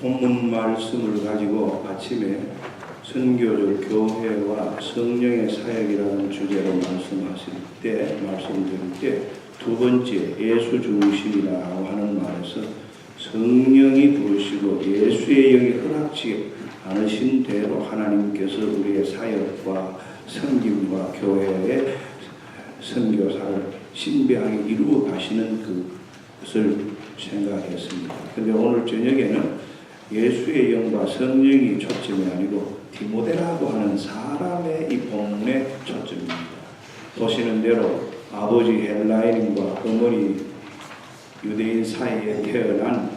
본문 말씀을 가지고 아침에 선교적 교회와 성령의 사역이라는 주제로 말씀드릴 때 두 번째 예수 중심이라고 하는 말에서 성령이 부르시고 예수의 영이 허락지 않으신 대로 하나님께서 우리의 사역과 섬김과 교회의 선교사를 신비하게 이루어 가시는 그것을 생각했습니다. 그런데 오늘 저녁에는 예수의 영과 성령이 초점이 아니고 디모데라고 하는 사람의 이 본문의 초점입니다. 보시는 대로 아버지 헬라인과 어머니 유대인 사이에 태어난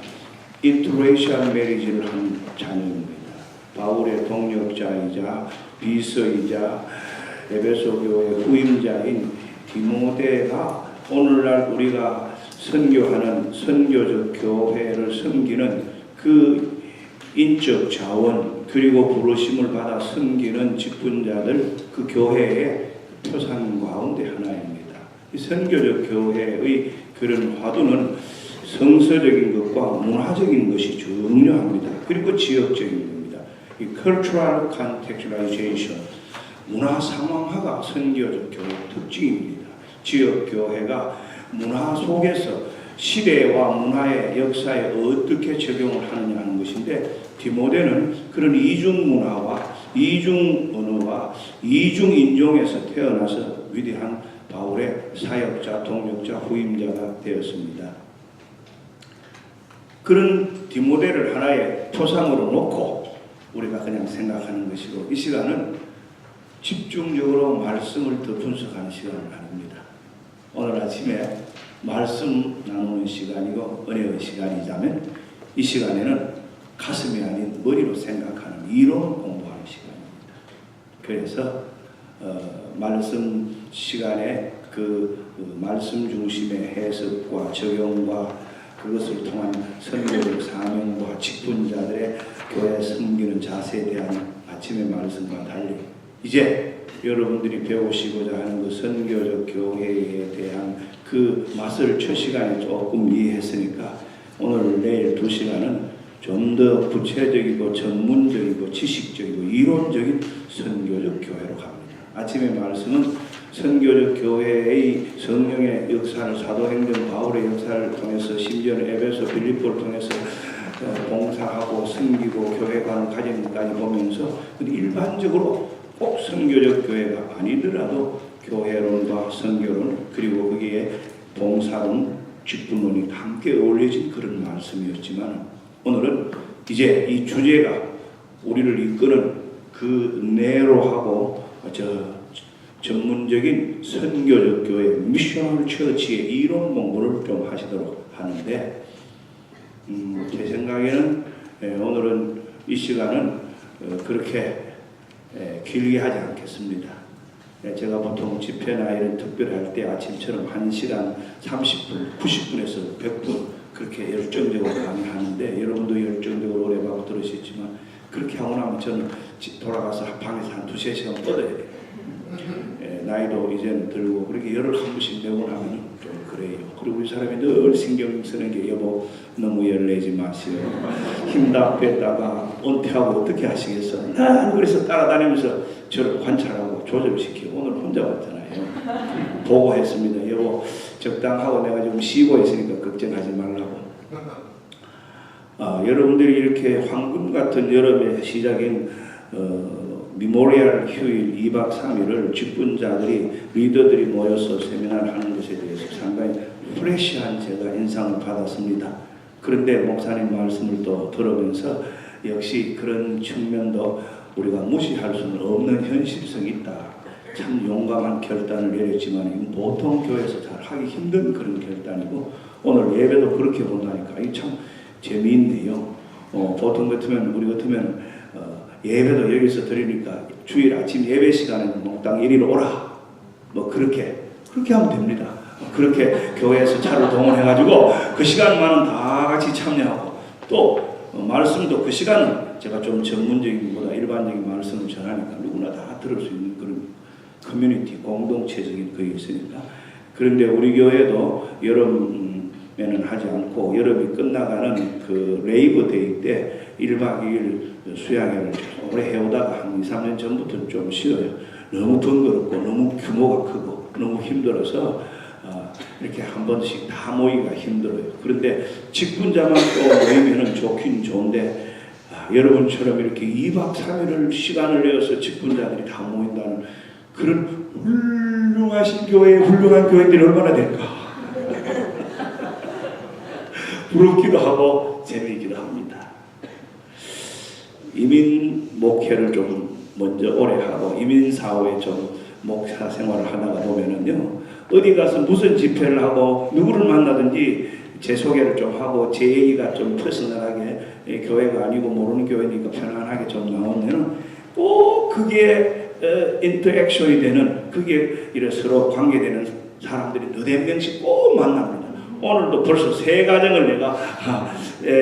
인터레이셜 메리지를 한 자녀입니다. 바울의 동역자이자 비서이자 에베소 교회 후임자인 디모데가 오늘날 우리가 선교하는 선교적 교회를 섬기는 그 인적 자원 그리고 부르심을 받아 섬기는 직분자들 그 교회의 표상 가운데 하나입니다. 이 선교적 교회의 그런 화두는 성서적인 것과 문화적인 것이 중요합니다. 그리고 지역적인 겁니다. 이 cultural contextualization, 문화 상황화가 선교적 교회 특징입니다. 지역 교회가 문화 속에서 시대와 문화의 역사에 어떻게 적용을 하느냐 하는 것인데 디모데는 그런 이중 문화와 이중 언어와 이중 인종에서 태어나서 위대한 바울의 사역자, 동역자, 후임자가 되었습니다. 그런 디모데를 하나의 표상으로 놓고 우리가 그냥 생각하는 것이고 이 시간은 집중적으로 말씀을 더 분석하는 시간을 나눕니다. 오늘 아침에 말씀 나누는 시간이고 은혜의 시간이자면 이 시간에는 가슴이 아닌 머리로 생각하는 이론 공부하는 시간입니다. 그래서 말씀 시간에 그 말씀 중심의 해석과 적용과 그것을 통한 선교적 사명과 직분자들의 교회 섬기는 자세에 대한 아침의 말씀과 달리 이제 여러분들이 배우시고자 하는 그 선교적 교회에 대한 그 맛을 첫 시간에 조금 이해했으니까 오늘 내일 2시간은 좀 더 구체적이고 전문적이고 지식적이고 이론적인 선교적 교회로 갑니다. 아침의 말씀은 선교적 교회의 성령의 역사를 사도행전 바울의 역사를 통해서 심지어는 에베소 빌립보를 통해서 봉사하고 섬기고 교회관을 가진까지 보면서 일반적으로 꼭 선교적 교회가 아니더라도 교회론과 선교론 그리고 거기에 봉사론, 직분론이 함께 어울려진 그런 말씀이었지만 오늘은 이제 이 주제가 우리를 이끄는 그 내로하고 전문적인 선교적 교회 미셔널 처치의 이론 공부를 좀 하시도록 하는데 제 생각에는 오늘은 이 시간은 그렇게 길게 하지 않겠습니다. 제가 보통 집회나 이런 특별할 때 아침처럼 1시간 30분, 90분에서 100분 그렇게 열정적으로 강의하는데 여러분도 열정적으로 오래 받고 들으셨지만 그렇게 하고 나면 저는 돌아가서 방에서 한 2-3시간 뻗어야 돼요. 나이도 이제는 들고 그렇게 열을 한 번씩 내고 나면 좀 그래요. 그리고 이 사람이 늘 신경 쓰는 게 여보 너무 열내지 마시오. 힘다 뺐다가 은퇴하고 어떻게 하시겠어? 난 그래서 따라다니면서 저를 관찰하고 조절시키고 오늘 혼자 왔잖아요. 보고했습니다. 여보 적당하고 내가 지금 쉬고 있으니까 걱정하지 말라고. 여러분들이 이렇게 황금 같은 여름의 시작인 미모리얼 휴일 2박 3일을 직분자들이 리더들이 모여서 세미나를 하는 것에 대해서 상당히 프레시한 제가 인상을 받았습니다. 그런데 목사님 말씀을 또 들으면서 역시 그런 측면도 우리가 무시할 수는 없는 현실성이 있다. 참 용감한 결단을 내렸지만 보통 교회에서 잘 하기 힘든 그런 결단이고 오늘 예배도 그렇게 본다니까 이게 참 재미있네요. 보통 같으면 우리 같으면 예배도 여기서 드리니까 주일 아침 예배 시간에 몽땅 이리로 오라 뭐 그렇게 하면 됩니다. 그렇게 교회에서 차를 동원해가지고 그 시간만은 다 같이 참여하고 또 말씀도 그 시간은 제가 좀 전문적인 것보다 일반적인 말씀을 전하니까 누구나 다 들을 수 있는 그런 커뮤니티 공동체적인 그게 있으니까 그런데 우리 교회도 여름 참여는 하지 않고 여름이 끝나가는 그 레이버데이 때 1박 2일 수양회를 오래 해오다가 한 2, 3년 전부터 좀 쉬어요. 너무 번거롭고 너무 규모가 크고 너무 힘들어서 이렇게 한 번씩 다 모이기가 힘들어요. 그런데 직분자만 또 모이면은 좋긴 좋은데 여러분처럼 이렇게 2박 3일을 시간을 내어서 직분자들이 다 모인다는 그런 훌륭하신 교회, 훌륭한 교회들이 얼마나 될까? 부럽기도 하고 재미있기도 합니다. 이민 목회를 좀 먼저 오래 하고 이민 사회에 좀 목사 생활을 하다가 보면은요, 어디 가서 무슨 집회를 하고 누구를 만나든지 제 소개를 좀 하고 제 얘기가 좀 퍼스널하게 교회가 아니고 모르는 교회니까 편안하게 좀 나오면은 꼭 그게 인터액션이 되는, 그게 이래 서로 관계되는 사람들이 너댓 명씩 꼭 만납니다. 오늘도 벌써 3가정을 내가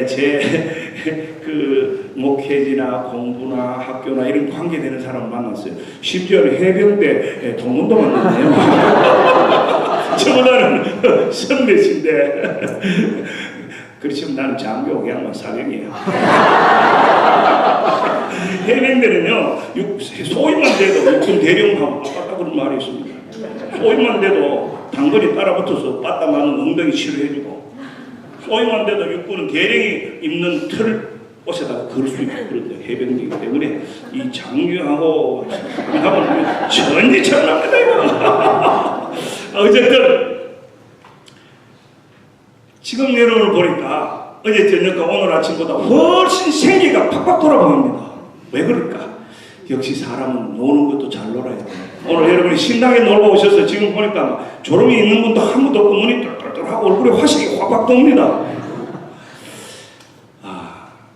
제 그 목회지나 공부나 학교나 이런 관계되는 사람을 만났어요. 심지어는 해병대 동문도 만났네요. 저보다는 선배신데 그렇지만 나는 장교 그냥 사병이에요. 해병대는요, 소위만 돼도 육군 대령하고 빠따 그런 말이 있습니다. 소위만 돼도 당근이 따라붙어서 빠따 맞는 엉덩이 치료해주고, 소위만 돼도 육군은 대령이 입는 틀 옷에다가 걸을 수 있고 그런데 해병대이기 때문에 이 장교하고 하면 천지천납니다 이거. 어쨌든 지금 여론을 보니까 어제 저녁과 오늘 아침보다 훨씬 생기가 팍팍 돌아보입니다. 왜 그럴까? 역시 사람은 노는 것도 잘 놀아야 돼요. 오늘 여러분이 신나게 놀고 오셔서 지금 보니까 졸음이 있는 분도 한 분도 없고 눈이 똘똘똘하고 얼굴에 화식이 확확 돕니다.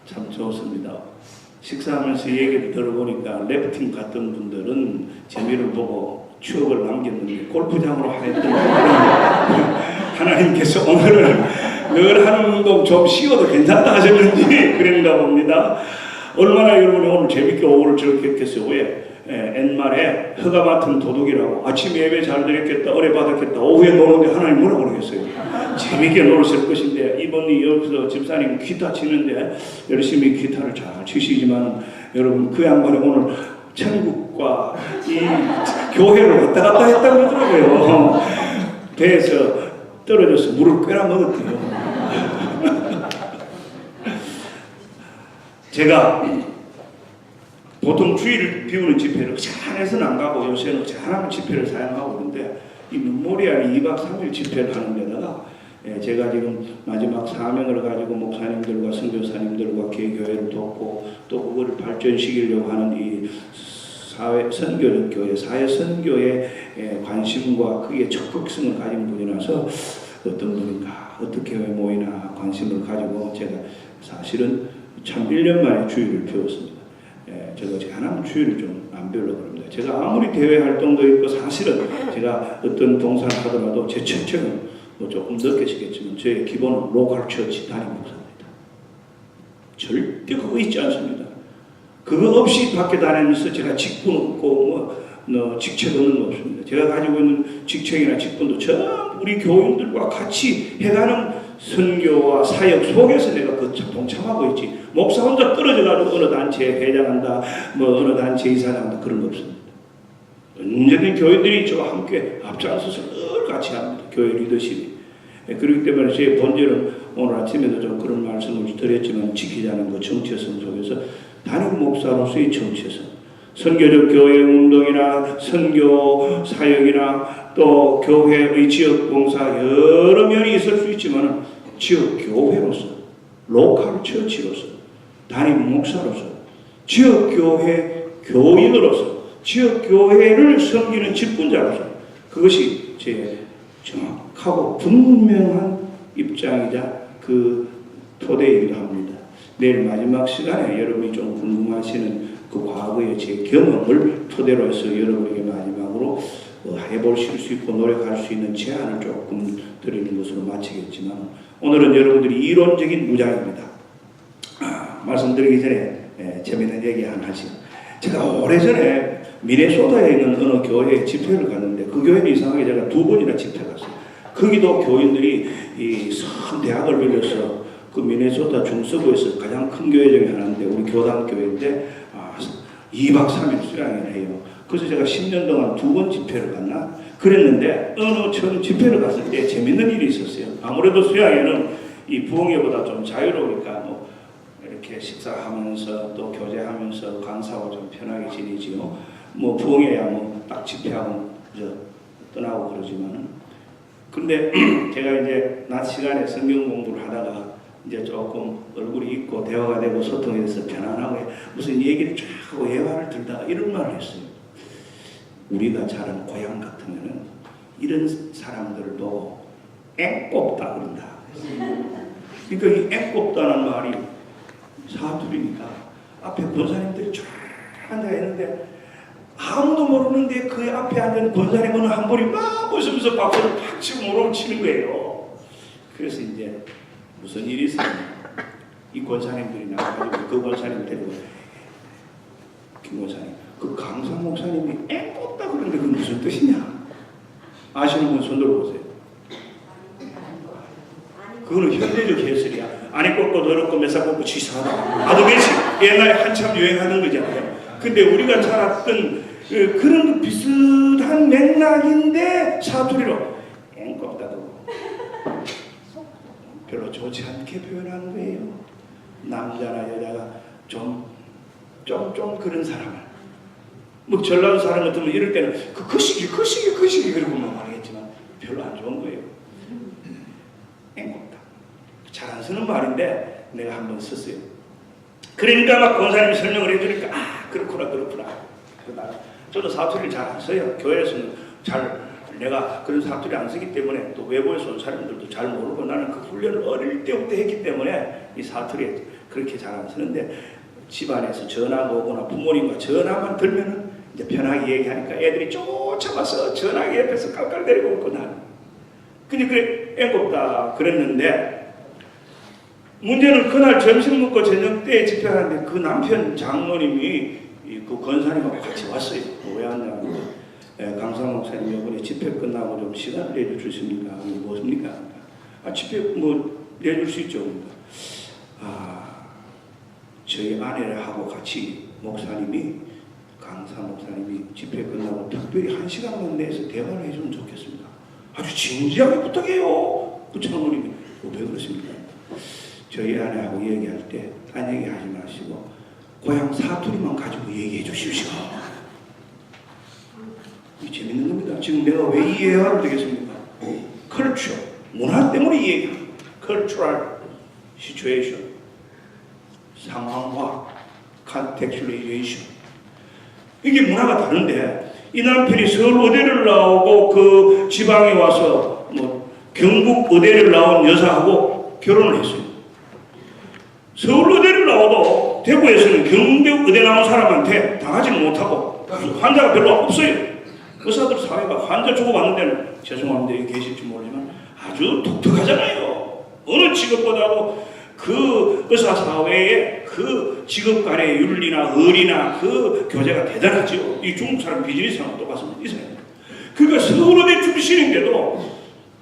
참 좋습니다. 식사하면서 얘기를 들어보니까 랩팀 갔던 분들은 재미를 보고 추억을 남겼는데 골프장으로 하였던 하나님께서 오늘은 늘 하는 운동 좀 쉬어도 괜찮다 하셨는지 그런가 봅니다. 얼마나 여러분이 오늘 재밌게 오후를 즐겼겠어요. 왜? 옛말에 허가 맡은 도둑이라고 아침 예배 잘 드렸겠다, 어뢰 받았겠다, 오후에 노는데 하나님 뭐라고 그러겠어요? 재밌게 놀았을 것인데, 이번이 여기서 집사님 기타 치는데 열심히 기타를 잘 치시지만 여러분 그 양반이 오늘 천국과 이 교회를 왔다 갔다 했다고 그러더라고요. 배에서 떨어져서 물을 꿰라 먹었대요. 제가 보통 주일을 비우는 집회를 찬해서는 안 가고 요새는 찬하는 집회를 사용하고 있는데, 이 메모리얼 2박 3일 집회를 하는 데다가 제가 지금 마지막 사명을 가지고 목사님들과 선교사님들과 개교회를 돕고 또 그거를 발전시키려고 하는 이 사회 선교적 교회, 사회 선교에 관심과 크게 적극성을 가진 분이라서 어떤 분인가, 어떻게 왜 모이나 관심을 가지고 제가 사실은 참 1년 만에 주일을 비웠습니다. 제가 하나는 주일을 좀 안 배우려고 합니다. 제가 아무리 대외 활동도 있고 사실은 제가 어떤 동사를 하더라도 제 첫째는 뭐 조금 느끼시겠지만 저의 기본은 로컬 처치 단임 목사입니다. 절대 그거 있지 않습니다. 그거 없이 밖에 다니면서 제가 직분 없고 직책 없는 거 없습니다. 제가 가지고 있는 직책이나 직분도 전부 우리 교인들과 같이 해가는 선교와 사역 속에서 내가 그 동참하고 있지, 목사 혼자 떨어져가지고 어느 단체에 회장한다, 어느 단체 이사장한다, 그런 거 없습니다. 언제든 교회들이 저와 함께 앞장서서 늘 같이 합니다. 교회 리더십이. 그렇기 때문에 제 본질은 오늘 아침에도 좀 그런 말씀을 드렸지만 지키자는 그 정체성 속에서 담임 목사로서의 정체성, 선교적 교회 운동이나 선교 사역이나 또 교회의 지역 봉사 여러 면이 있을 수 있지만 지역 교회로서, 로컬 처치로서, 담임 목사로서, 지역 교회 교인으로서, 지역 교회를 섬기는 직분자로서 그것이 제 정확하고 분명한 입장이자 그 토대이기도 합니다. 내일 마지막 시간에 여러분이 좀 궁금하시는 그 과거의 제 경험을 토대로 해서 여러분에게 마지막으로 해보실 수 있고 노력할 수 있는 제안을 조금 드리는 것으로 마치겠지만, 오늘은 여러분들이 이론적인 무장입니다. 말씀드리기 전에 재미있는 얘기 하나 하시죠. 제가 오래전에 미네소타에 있는 어느 교회에 집회를 갔는데 그 교회는 이상하게 제가 2번이나 집회 갔어요. 거기도 교인들이 이 선 대학을 빌려서 그 미네소타 중서부에서 가장 큰 교회 중에 하나인데 우리 교단 교회인데 2박 3일 수양회를 해요. 그래서 제가 10년 동안 2번 집회를 갔나 그랬는데 어느 처음 집회를 갔을 때 재밌는 일이 있었어요. 아무래도 수양회는 이 부흥회보다 좀 자유로우니까 뭐 이렇게 식사하면서 또 교제하면서 강사하고 좀 편하게 지내지요. 뭐 부흥회야 뭐 딱 집회하고 떠나고 그러지만은 근데 제가 이제 낮 시간에 성경 공부를 하다가 이제 조금 얼굴이 있고 대화가 되고 소통이 돼서 편안하고 무슨 얘기를 쫙 하고 예화를 들다가 이런 말을 했어요. 우리가 자란 고향 같으면은 이런 사람들을 보고 앵꼽다 그런다. 그러니까 이 앵꼽다는 말이 사투리니까 앞에 권사님들이 쫙 앉아 있는데 아무도 모르는데 그 앞에 앉은 권사님은 한 분이 막 웃으면서 박수를 팍 치고 모르고 치는 거예요. 그래서 이제 무슨 일이 있어요. 이 권사님들이 나와가지고 그 권사님을 데리고 김 권사님 그 강상 목사님이 앵꼽다 그러는데 그게 무슨 뜻이냐 아시는 분 손 들어보세요. 그거는 현대적 해설이야. 안에 꽂고 더럽고 매사 꽂고 치사하다. 나도 그렇지. 옛날에 한참 유행하는 거잖아요. 근데 우리가 살았던 그런 비슷한 맥락인데 사투리로 앵꼽다도 별로 좋지 않게 표현하는 거예요. 남자나 여자가 좀 그런 사람을 뭐 전라도 사람 같으면 이럴 때는 그 시기 그러고 말하겠지만 별로 안 좋은 거예요. 앵꼽다. 잘 안 쓰는 말인데 내가 한번 썼어요. 그러니까 막 권사님이 설명을 해주니까 그렇구나 저도 사투리를 잘 안 써요. 교회에서는 내가 그런 사투리 안 쓰기 때문에 또 외부에서 온 사람들도 잘 모르고 나는 그 훈련을 어릴 때부터 했기 때문에 이 사투리 그렇게 잘 안 쓰는데 집안에서 전화가 오거나 부모님과 전화만 들면은 이제 편하게 얘기하니까 애들이 쫓아와서 전화기 옆에서 깔깔대리고 있고 나는 근데 그래 앵꼽다 그랬는데 문제는 그날 점심 먹고 저녁 때 집회하는데 그 남편 장모님이 그 권사님하고 같이 왔어요. 왜 왔냐면 강상 목사님 이번에 집회 끝나고 좀 시간을 내주십니까? 무엇입니까? 집회 뭐 내줄 수 있죠. 저희 아내하고 같이 목사님이 강상 목사님이 집회 끝나고 특별히 1시간만 내서 대화를 해주면 좋겠습니다. 아주 진지하게 부탁해요. 그 장모님이 왜 그러십니까? 저희 아내하고 얘기할 때 딴 얘기하지 마시고 고향 사투리만 가지고 얘기해 주십시오. 이 재밌는 겁니다. 지금 내가 왜 이 예화를 드리겠습니까? 컬처, 문화 때문에 얘기합니다. cultural situation, 상황화, contextualization. 이게 문화가 다른데 이 남편이 서울 의대를 나오고 그 지방에 와서 뭐 경북 의대를 나온 여자하고 결혼을 했어요. 서울 의대를 나와도 대구에서는 경북 의대 나온 사람한테 당하지는 못하고 환자가 별로 없어요. 의사들 사회가 환자 주고받는 데는 죄송합니다 여기 계실지 모르지만 아주 독특하잖아요. 어느 직업보다도 그 의사 사회의 그 직업 간의 윤리나 의리나 그 교제가 대단하죠. 이 중국 사람 비즈니스랑 똑같습니다. 이 사람. 그러니까 서울의대 출신인데도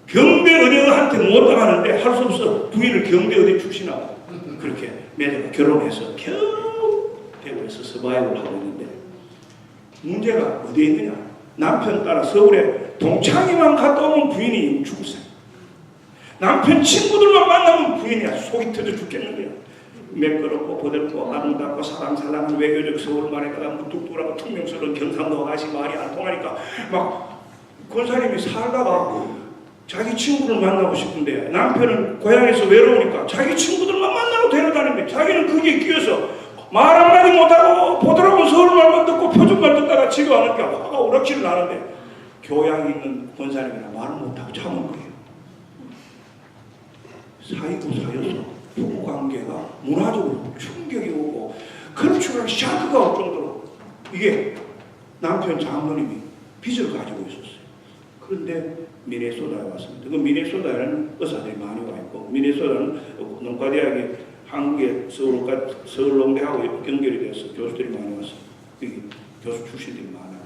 경대의대한테 못 당하는데 할 수 없어. 부인을 경대의대 출신하고 그렇게 매제가 결혼해서 겨우 대구에서 서바이벌을 하고 있는데 문제가 어디에 있느냐. 남편 따라 서울에 동창회만 갔다 오면 부인이 죽었어요. 남편 친구들만 만나면 부인이 아주 속이 터져 죽겠는 거예요. 매끄럽고 보들고 아름답고 사랑살랑한 외교적 서울말에다가 무뚝뚝하고 퉁명스러운 경상도 아가씨 말이 안 통하니까 막 권사님이 살다가 자기 친구를 만나고 싶은데 남편은 고향에서 외로우니까 자기 친구들만 만나고 데려다니는데 자기는 거기에 끼어서 말 한마디 못하고 보더라고 서울말만 듣고 표준말 듣다가 집에 와니까 화가 오락질 나는데 교양이 있는 권사님이나 말을 못하고 참은 거예요. 사이고 사여서 부부관계가 문화적으로 충격이 오고 컬처럴 샤크가 올 정도로 이게 남편 장모님이 빚을 가지고 있었어요. 그런데 미네소다에 왔습니다. 그 미네소다에는 의사들이 많이 와 있고 미네소다는 농과대학이 한국의 서울농대하고 연결이 돼서 교수들이 많이 왔어요. 여기 교수 출신들이 많아요.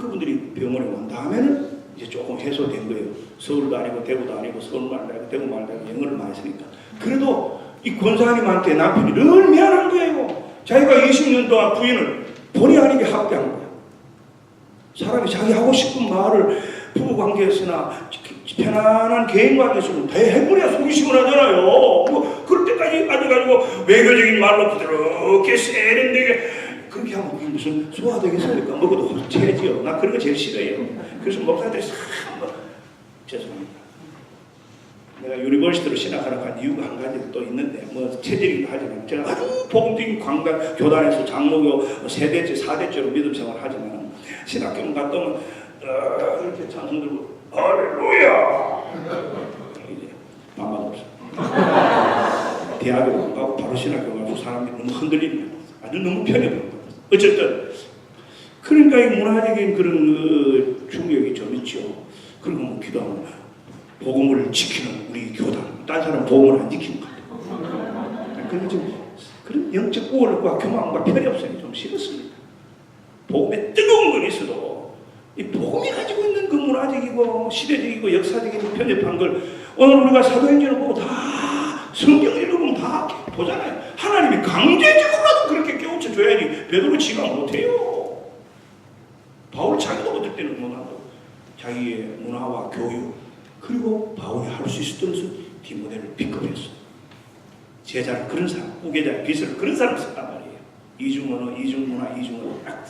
그분들이 병원에 온 다음에는 이제 조금 해소된 거예요. 서울도 아니고 대구도 아니고 서울말도 아니고 대구말도 아니고 영어를 많이 쓰니까. 그래도 이 권사님한테 남편이 늘 미안한 거예요. 자기가 20년 동안 부인을 본의 아니게 학대한 거예요. 사람이 자기 하고 싶은 말을 부부관계에서나 편안한 개인관계에서는 다 해버려야 속이 시원하잖아요. 뭐 그럴 때까지 가지고 외교적인 말로 부드럽게 세련되게 그렇게 하면 그게 무슨 소화되겠습니까? 먹어도 체지요. 나 그런 거 제일 싫어요. 그래서 목사들이 죄송합니다. 내가 유니버시티로 신학하러 간 이유가 한 가지 또 있는데 뭐 체질이기도 하지만 제가 아주 복음적인 관관 교단에서 장로교 세대째 4대째로 믿음 생활을 하지만 신학교 갔다 오면 이렇게 찬송 들고 할렐루야 이제 반만 없어. 대학교 못 가고 바로 신학교 가서 사람이 너무 흔들리는 거예요. 아주 너무 편해버린 거예요. 어쨌든 그러니까 이 문화적인 그런 충격이 좀 있죠. 그리고 뭐 기도하면 복음을 지키는 우리 교단, 딴 사람 복음을 안 지키는 것 같아요. 그런 좀 그런 영적 우월과 교만과 편이 없으니 좀 싫었습니다. 복음에 뜨거운 건 있어도 이 복음이 가지고 있는 그 문화적이고 시대적이고 역사적인 편협한 걸 오늘 우리가 사도행전을 보고 다 성경 읽어보면 다 보잖아요. 하나님이 강제적으로라도 그렇게 깨우쳐 줘야지 베드로 지가 못해요. 바울 자기도 어떨 때는 못하고 자기의 문화와 교육 그리고 바울이 할 수 있었던 것은 디모데를 픽업했어. 제자를 그런 사람, 후계자의 빚을 그런 사람을 썼단 말이에요. 이중언어, 이중문화, 이중언어 딱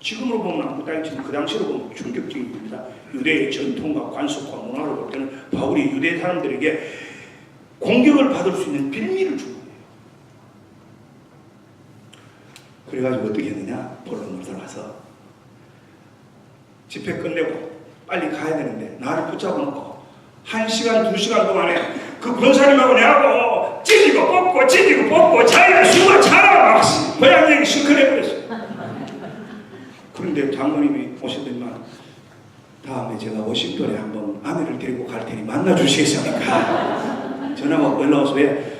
지금으로 보면 아무 땅이지만 그 당시로 보면 충격적인 겁니다. 유대의 전통과 관습과 문화를 볼 때는 바울이 유대 사람들에게 공격을 받을 수 있는 빌미를 준 거예요. 그래가지고 어떻게 했느냐? 본론으로 들어가서 집회 끝내고 빨리 가야 되는데 나를 붙잡아놓고 1시간, 2시간 동안에 그 권사님하고 내하고 찢고 뽑고 자기가 수가 차라 막 고양이 시큰해버렸어요. 그런데 장모님이 오시더니만 다음에 제가 워싱턴에 한번 아내를 데리고 갈 테니 만나주시겠습니까? 전화가 연락 왜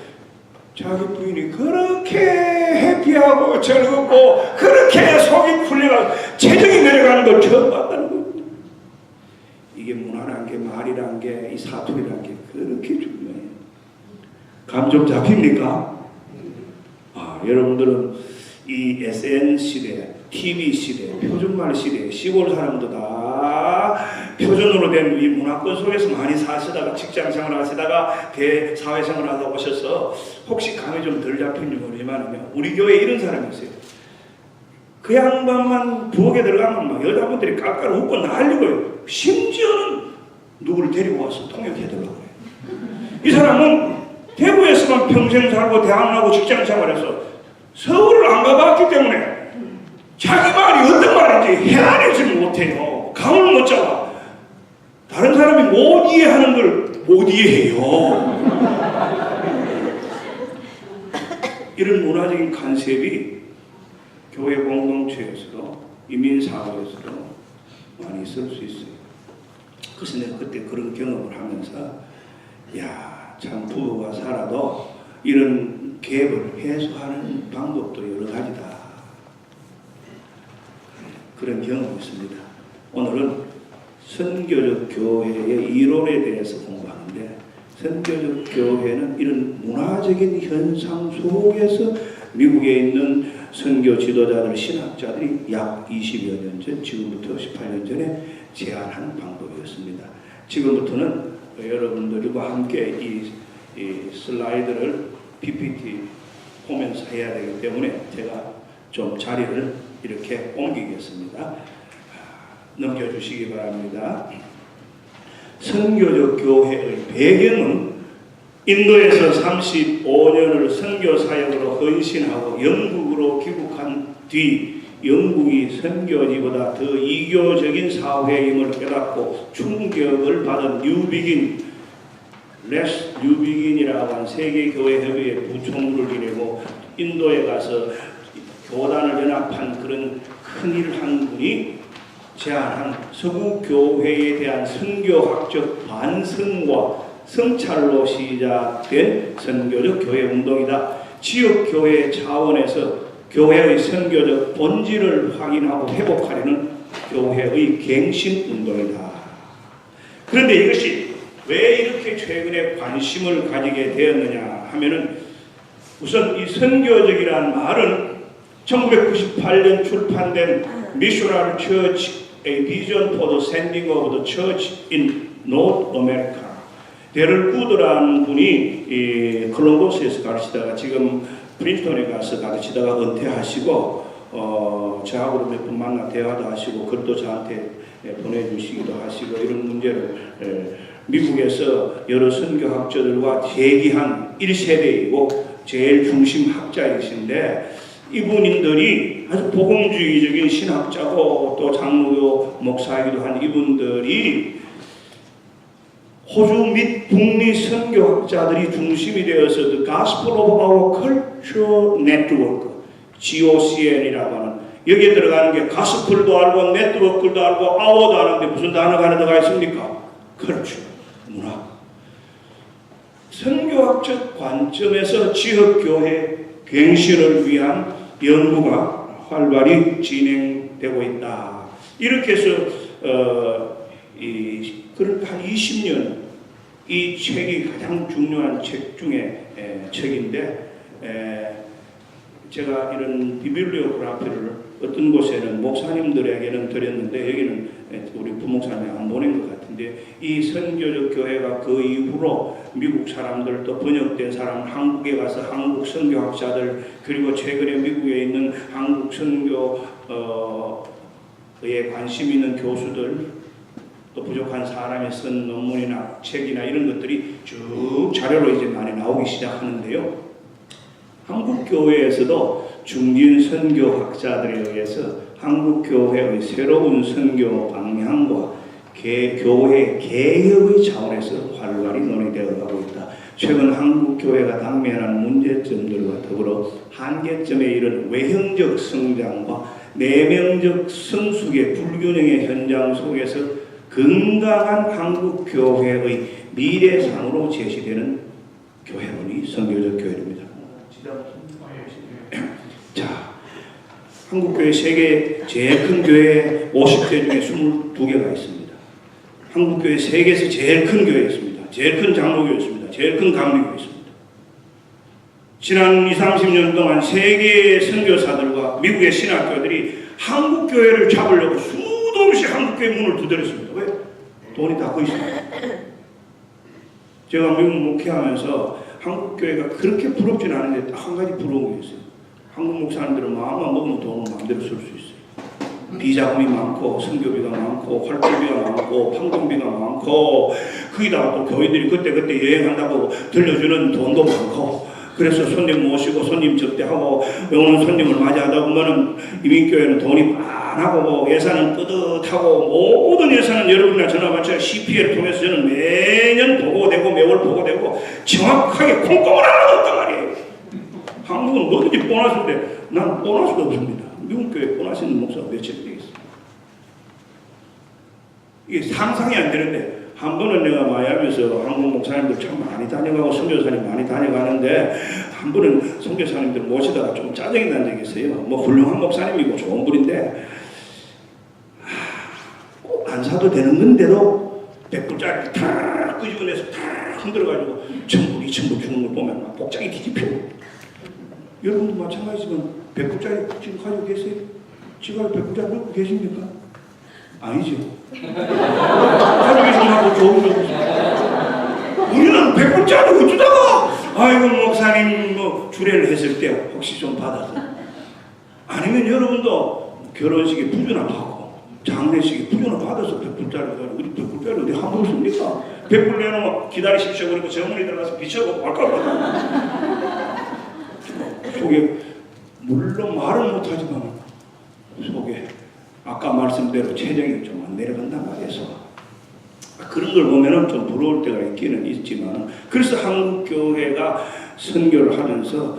자기 부인이 그렇게 해피하고 즐겁고 그렇게 속이 풀려가 체력이 내려가는 걸 처음 봤다는 거예요. 이게 문화란 게 말이란 게 이 사투리란 게 그렇게 중요해요. 감 좀 잡힙니까? 여러분들은 이 SN 시대, TV 시대, 표준말 시대, 시골 사람도 다 표준으로 된 이 문화권 속에서 많이 사시다가 직장생활 하시다가 대사회생활 하다 오셔서 혹시 감이 좀 덜 잡힌지 모르지만 우리 교회에 이런 사람이 있어요. 그 양반만 부엌에 들어가면 막 여자분들이 깔깔 웃고 난리고요. 심지어는 누구를 데리고 와서 통역해달라고 해요. 이 사람은 대구에서만 평생 살고 대학 나고 직장 생활해서 서울을 안 가봤기 때문에 자기 말이 어떤 말인지 헤아리지 못해요. 감을 못 잡아. 다른 사람이 못 이해하는 걸 못 이해해요. 이런 문화적인 컨셉이 교회 공동체에서도 이민사회에서도 많이 있을 수 있어요. 그래서 내가 그때 그런 경험을 하면서 참 부부가 살아도 이런 갭을 해소하는 방법도 여러 가지다. 그런 경험이 있습니다. 오늘은 선교적 교회의 이론에 대해서 공부하는데 선교적 교회는 이런 문화적인 현상 속에서 미국에 있는 선교 지도자들, 신학자들이 약 20여 년 전, 지금부터 18년 전에 제안한 방법이었습니다. 지금부터는 여러분들과 함께 이 슬라이드를 PPT 보면서 해야 되기 때문에 제가 좀 자리를 이렇게 옮기겠습니다. 넘겨주시기 바랍니다. 선교적 교회의 배경은 인도에서 35년을 선교 사역으로 헌신하고 영국으로 귀국한 뒤 영국이 선교지보다 더 이교적인 사회임을 깨닫고 충격을 받은 뉴비긴이라고 한 세계교회협의회 부총무를 지내고 인도에 가서 교단을 연합한 그런 큰 일을 한 분이 제안한 서구교회에 대한 선교학적 반성과 성찰로 시작된 선교적 교회 운동이다. 지역교회 차원에서 교회의 선교적 본질을 확인하고 회복하려는 교회의 갱신 운동이다. 그런데 이것이 왜 이렇게 최근에 관심을 가지게 되었느냐 하면은 우선 이 선교적이라는 말은 1998년 출판된 Missionary Church A Vision for the Sending of the Church in North America. 데럴 구드라는 분이 콜럼버스에서 가르치다가 지금 프린스턴에 가서 가르치다가 은퇴하시고 저하고도 몇 번 만나 대화도 하시고 글도 저한테 보내주시기도 하시고 이런 문제를 미국에서 여러 선교학자들과 대기한 1세대이고 제일 중심 학자이신데 이분들이 아주 복음주의적인 신학자고 또 장로교 목사이기도 한 이분들이 호주 및 북미 선교학자들이 중심이 되어서 The Gospel of Our Culture Network GOCN이라고 하는 여기에 들어가는 게 가스플도 알고 네트워크도 알고 아워도 아는데 무슨 단어가 하나 들어가 있습니까? 그렇죠. 문화. 선교학적 관점에서 지역교회 갱신을 위한 연구가 활발히 진행되고 있다. 이렇게 해서 그런 한 20년 이 책이 가장 중요한 책 중에 책인데 제가 이런 비빌리오그래피를 어떤 곳에는 목사님들에게는 드렸는데 여기는 우리 부목사님이 안 보낸 것 같은데 이 선교적 교회가 그 이후로 미국 사람들 또 번역된 사람 한국에 가서 한국 선교학자들 그리고 최근에 미국에 있는 한국 선교에 관심 있는 교수들 또 부족한 사람이 쓴 논문이나 책이나 이런 것들이 쭉 자료로 이제 많이 나오기 시작하는데요. 한국 교회에서도 중진 선교학자들에 의해서 한국 교회의 새로운 선교 방향과 교회 개혁의 차원에서 활발히 논의되어 가고 있다. 최근 한국 교회가 당면한 문제점들과 더불어 한계점에 이른 외형적 성장과 내면적 성숙의 불균형의 현장 속에서 건강한 한국 교회의 미래상으로 제시되는 교회론이 선교적 교회입니다. 자, 한국교회 세계 제일 큰 교회 50개 중에 22개가 있습니다. 한국교회 세계에서 제일 큰 교회 있습니다. 제일 큰 장로교 있습니다. 제일 큰 감리교 있습니다. 지난 20, 30년 동안 세계의 선교사들과 미국의 신학교들이 한국교회를 잡으려고 수도 없이 한국교회 문을 두드렸습니다. 왜? 돈이 다 그 있습니다. 제가 미국 목회하면서 한국교회가 그렇게 부럽진 않은데 딱 한 가지 부러운 게 있어요. 한국 목사님들은 마음만 먹으면 돈을 마음대로 쓸 수 있어요. 비자금이 많고 선교비가 많고 활동비가 많고 판공비가 많고 거기다가 또 교인들이 그때그때 여행한다고 들려주는 돈도 많고 그래서 손님 모시고 손님 접대하고 오는 손님을 맞이하다 보면은 이민교회는 돈이 많고 예산은 뿌듯하고 모든 예산은 여러분이나 저나 마찬가지로 CP를 통해서 저는 매년 보고되고 매월 보고되고 정확하게 콩콩을 하나도 없단 말이에요. 한국은 뭐든지 보너스인데 난 보너스가 없습니다. 미국 교회 보너스 있는 목사가 몇천 되겠어요. 이게 상상이 안 되는데 한 번은 내가 마이애미에서 한국 목사님들 참 많이 다녀가고 선교사님 많이 다녀가는데 한 번은 선교사님들 모시다가 좀 짜증이 난 적이 있어요. 뭐 훌륭한 목사님이고 좋은 분인데 꼭 안 사도 되는 건데도 100불짜리 탁 끄집어내서 탁 흔들어가지고 1000불, 2000불 주는 걸 보면 막 복장이 뒤집혀. 여러분도 마찬가지지만 100불짜리 지금 가지고 계세요? 지금 100불짜리 갖고 계십니까? 아니죠. 가지고 계시면 하고 좋은 거 없어요. 우리는 100불짜리 어쩌다가 아이고 목사님 뭐 주례를 했을 때 혹시 좀 받아서 아니면 여러분도 결혼식에 부전합하고 장례식에 부전을 받아서 100불짜리 가지고 우리 100불짜리 어디 함부로 씁니까? 100불 내놓으면 기다리십시오. 그리고 정문에 들어가서 비춰보고 말까 속에 물론 말은 못하지만 속에 아까 말씀대로 체력이 좀 안 내려간단 말이에요. 그런 걸 보면은 좀 부러울 때가 있기는 있지만 그래서 한국 교회가 선교를 하면서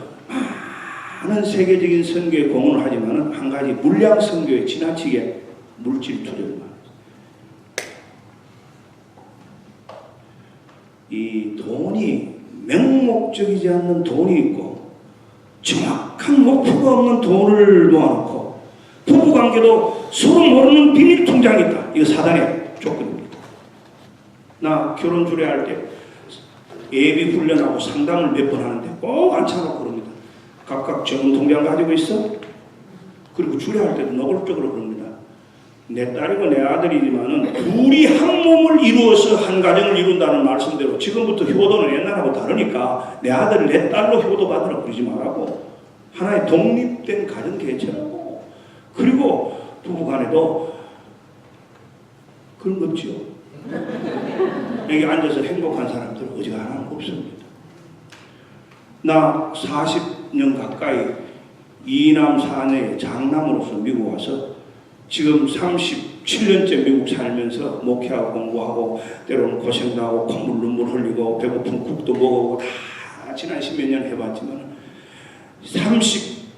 많은 세계적인 선교에 공헌을 하지만은 한 가지 물량 선교에 지나치게 물질 투자를 많이 이 돈이 맹목적이지 않는 돈이 있고 정확한 목표가 없는 돈을 모아놓고 부부관계도 서로 모르는 비밀 통장이 있다. 이거 사단의 조건입니다. 나 결혼 주례할 때 예비 훈련하고 상담을 몇 번 하는데 꼭 앉혀놓고 그럽니다. 각각 전문 통장 가지고 있어? 그리고 주례할 때도 노골적으로 그럽니다. 내 딸이고 내 아들이지만은 둘이 한 몸을 이루어서 한 가정을 이룬다는 말씀대로 지금부터 효도는 옛날하고 다르니까 내 아들을 내 딸로 효도받으라 그러지 말라고. 하나의 독립된 가정 개체라고. 그리고 부부간에도 그런 거 없지요. 여기 앉아서 행복한 사람들 어지간하면 없습니다. 나 40년 가까이 이남 사녀의 장남으로서 미국 와서 지금 37년째 미국 살면서 목회하고 공부하고 때로는 고생도 하고 콧물 눈물 흘리고 배고픈 국도 먹어보고 다 지난 10몇 년 해봤지만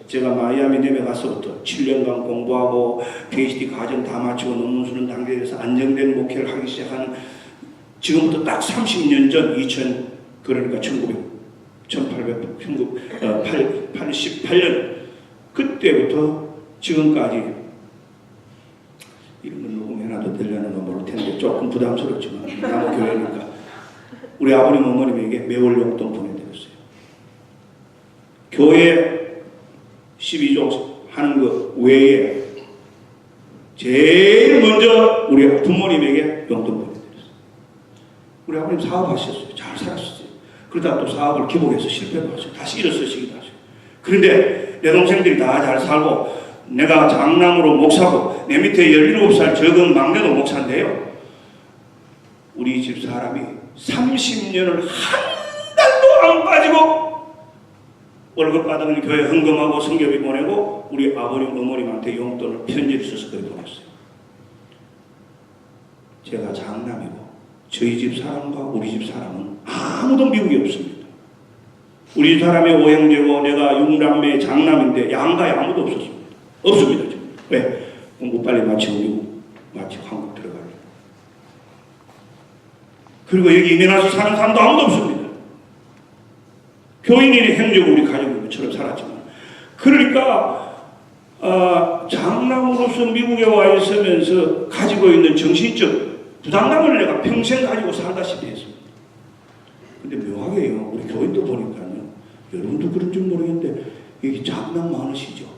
제가 마이애미 댐에 가서부터 7년간 공부하고 PhD 과정 다 마치고 논문 쓰는 단계에서 안정된 목회를 하기 시작하는 지금부터 딱 30년 전 그러니까 1888년 그때부터 지금까지 이런 걸 녹음해놔도 되려는 건 모를 텐데 조금 부담스럽지만 남의 교회니까 우리 아버님 어머님에게 매월 용돈 보내드렸어요. 교회 12조 하는 것 외에 제일 먼저 우리 부모님에게 용돈 보내드렸어요. 우리 아버님 사업하셨어요. 잘 살았어요. 그러다 또 사업을 기복해서 실패도 하셨어요. 다시 일어서시기도 하셨어요. 그런데 내 동생들이 다 잘 살고 내가 장남으로 목사고 내 밑에 17살 적은 막내도 목사인데요. 우리 집 사람이 30년을 한 달도 안 빠지고 월급 받으면 교회 헌금하고 성교비 보내고 우리 아버님 어머님한테 용돈을 편지를 써서 그리 보냈어요. 제가 장남이고 저희 집 사람과 우리 집 사람은 아무도 미국에 없습니다. 우리 집 사람이 오형제고 내가 육남매 장남인데 양가에 아무도 없었습니다. 없습니다. 지금. 왜? 공부 빨리 마치고 미국 마치고 한국 들어가려고. 그리고 여기 이민 와서 사는 사람도 아무도 없습니다. 교인이 행적으로 우리 가족인 것처럼 살았지만 그러니까 장남으로서 미국에 와 있으면서 가지고 있는 정신적 부담감을 내가 평생 가지고 살다시피 했습니다. 근데 묘하게요. 우리 교인도 보니까요. 여러분도 그런지 모르겠는데 여기 장남 많으시죠?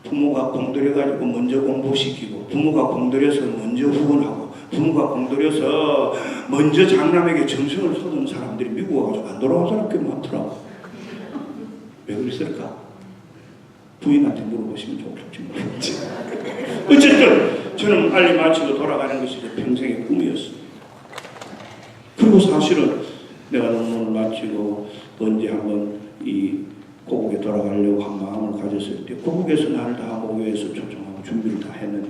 부모가 공들여가지고 먼저 공부시키고 부모가 공들여서 먼저 후원하고 부모가 공들여서 먼저 장남에게 정성을 쏟은 사람들이 미국 와가지고 안 돌아온 사람 꽤 많더라고. 왜 그랬을까? 부인한테 물어보시면 좋을지 모르겠지. 어쨌든 저는 빨리 마치고 돌아가는 것이 제 평생의 꿈이었습니다. 그리고 사실은 내가 논문을 마치고 언제 한번 이 고국에 돌아가려고 한 마음을 가졌을 때 고국에서 나를 다 모교에서 초청하고 준비를 다 했는데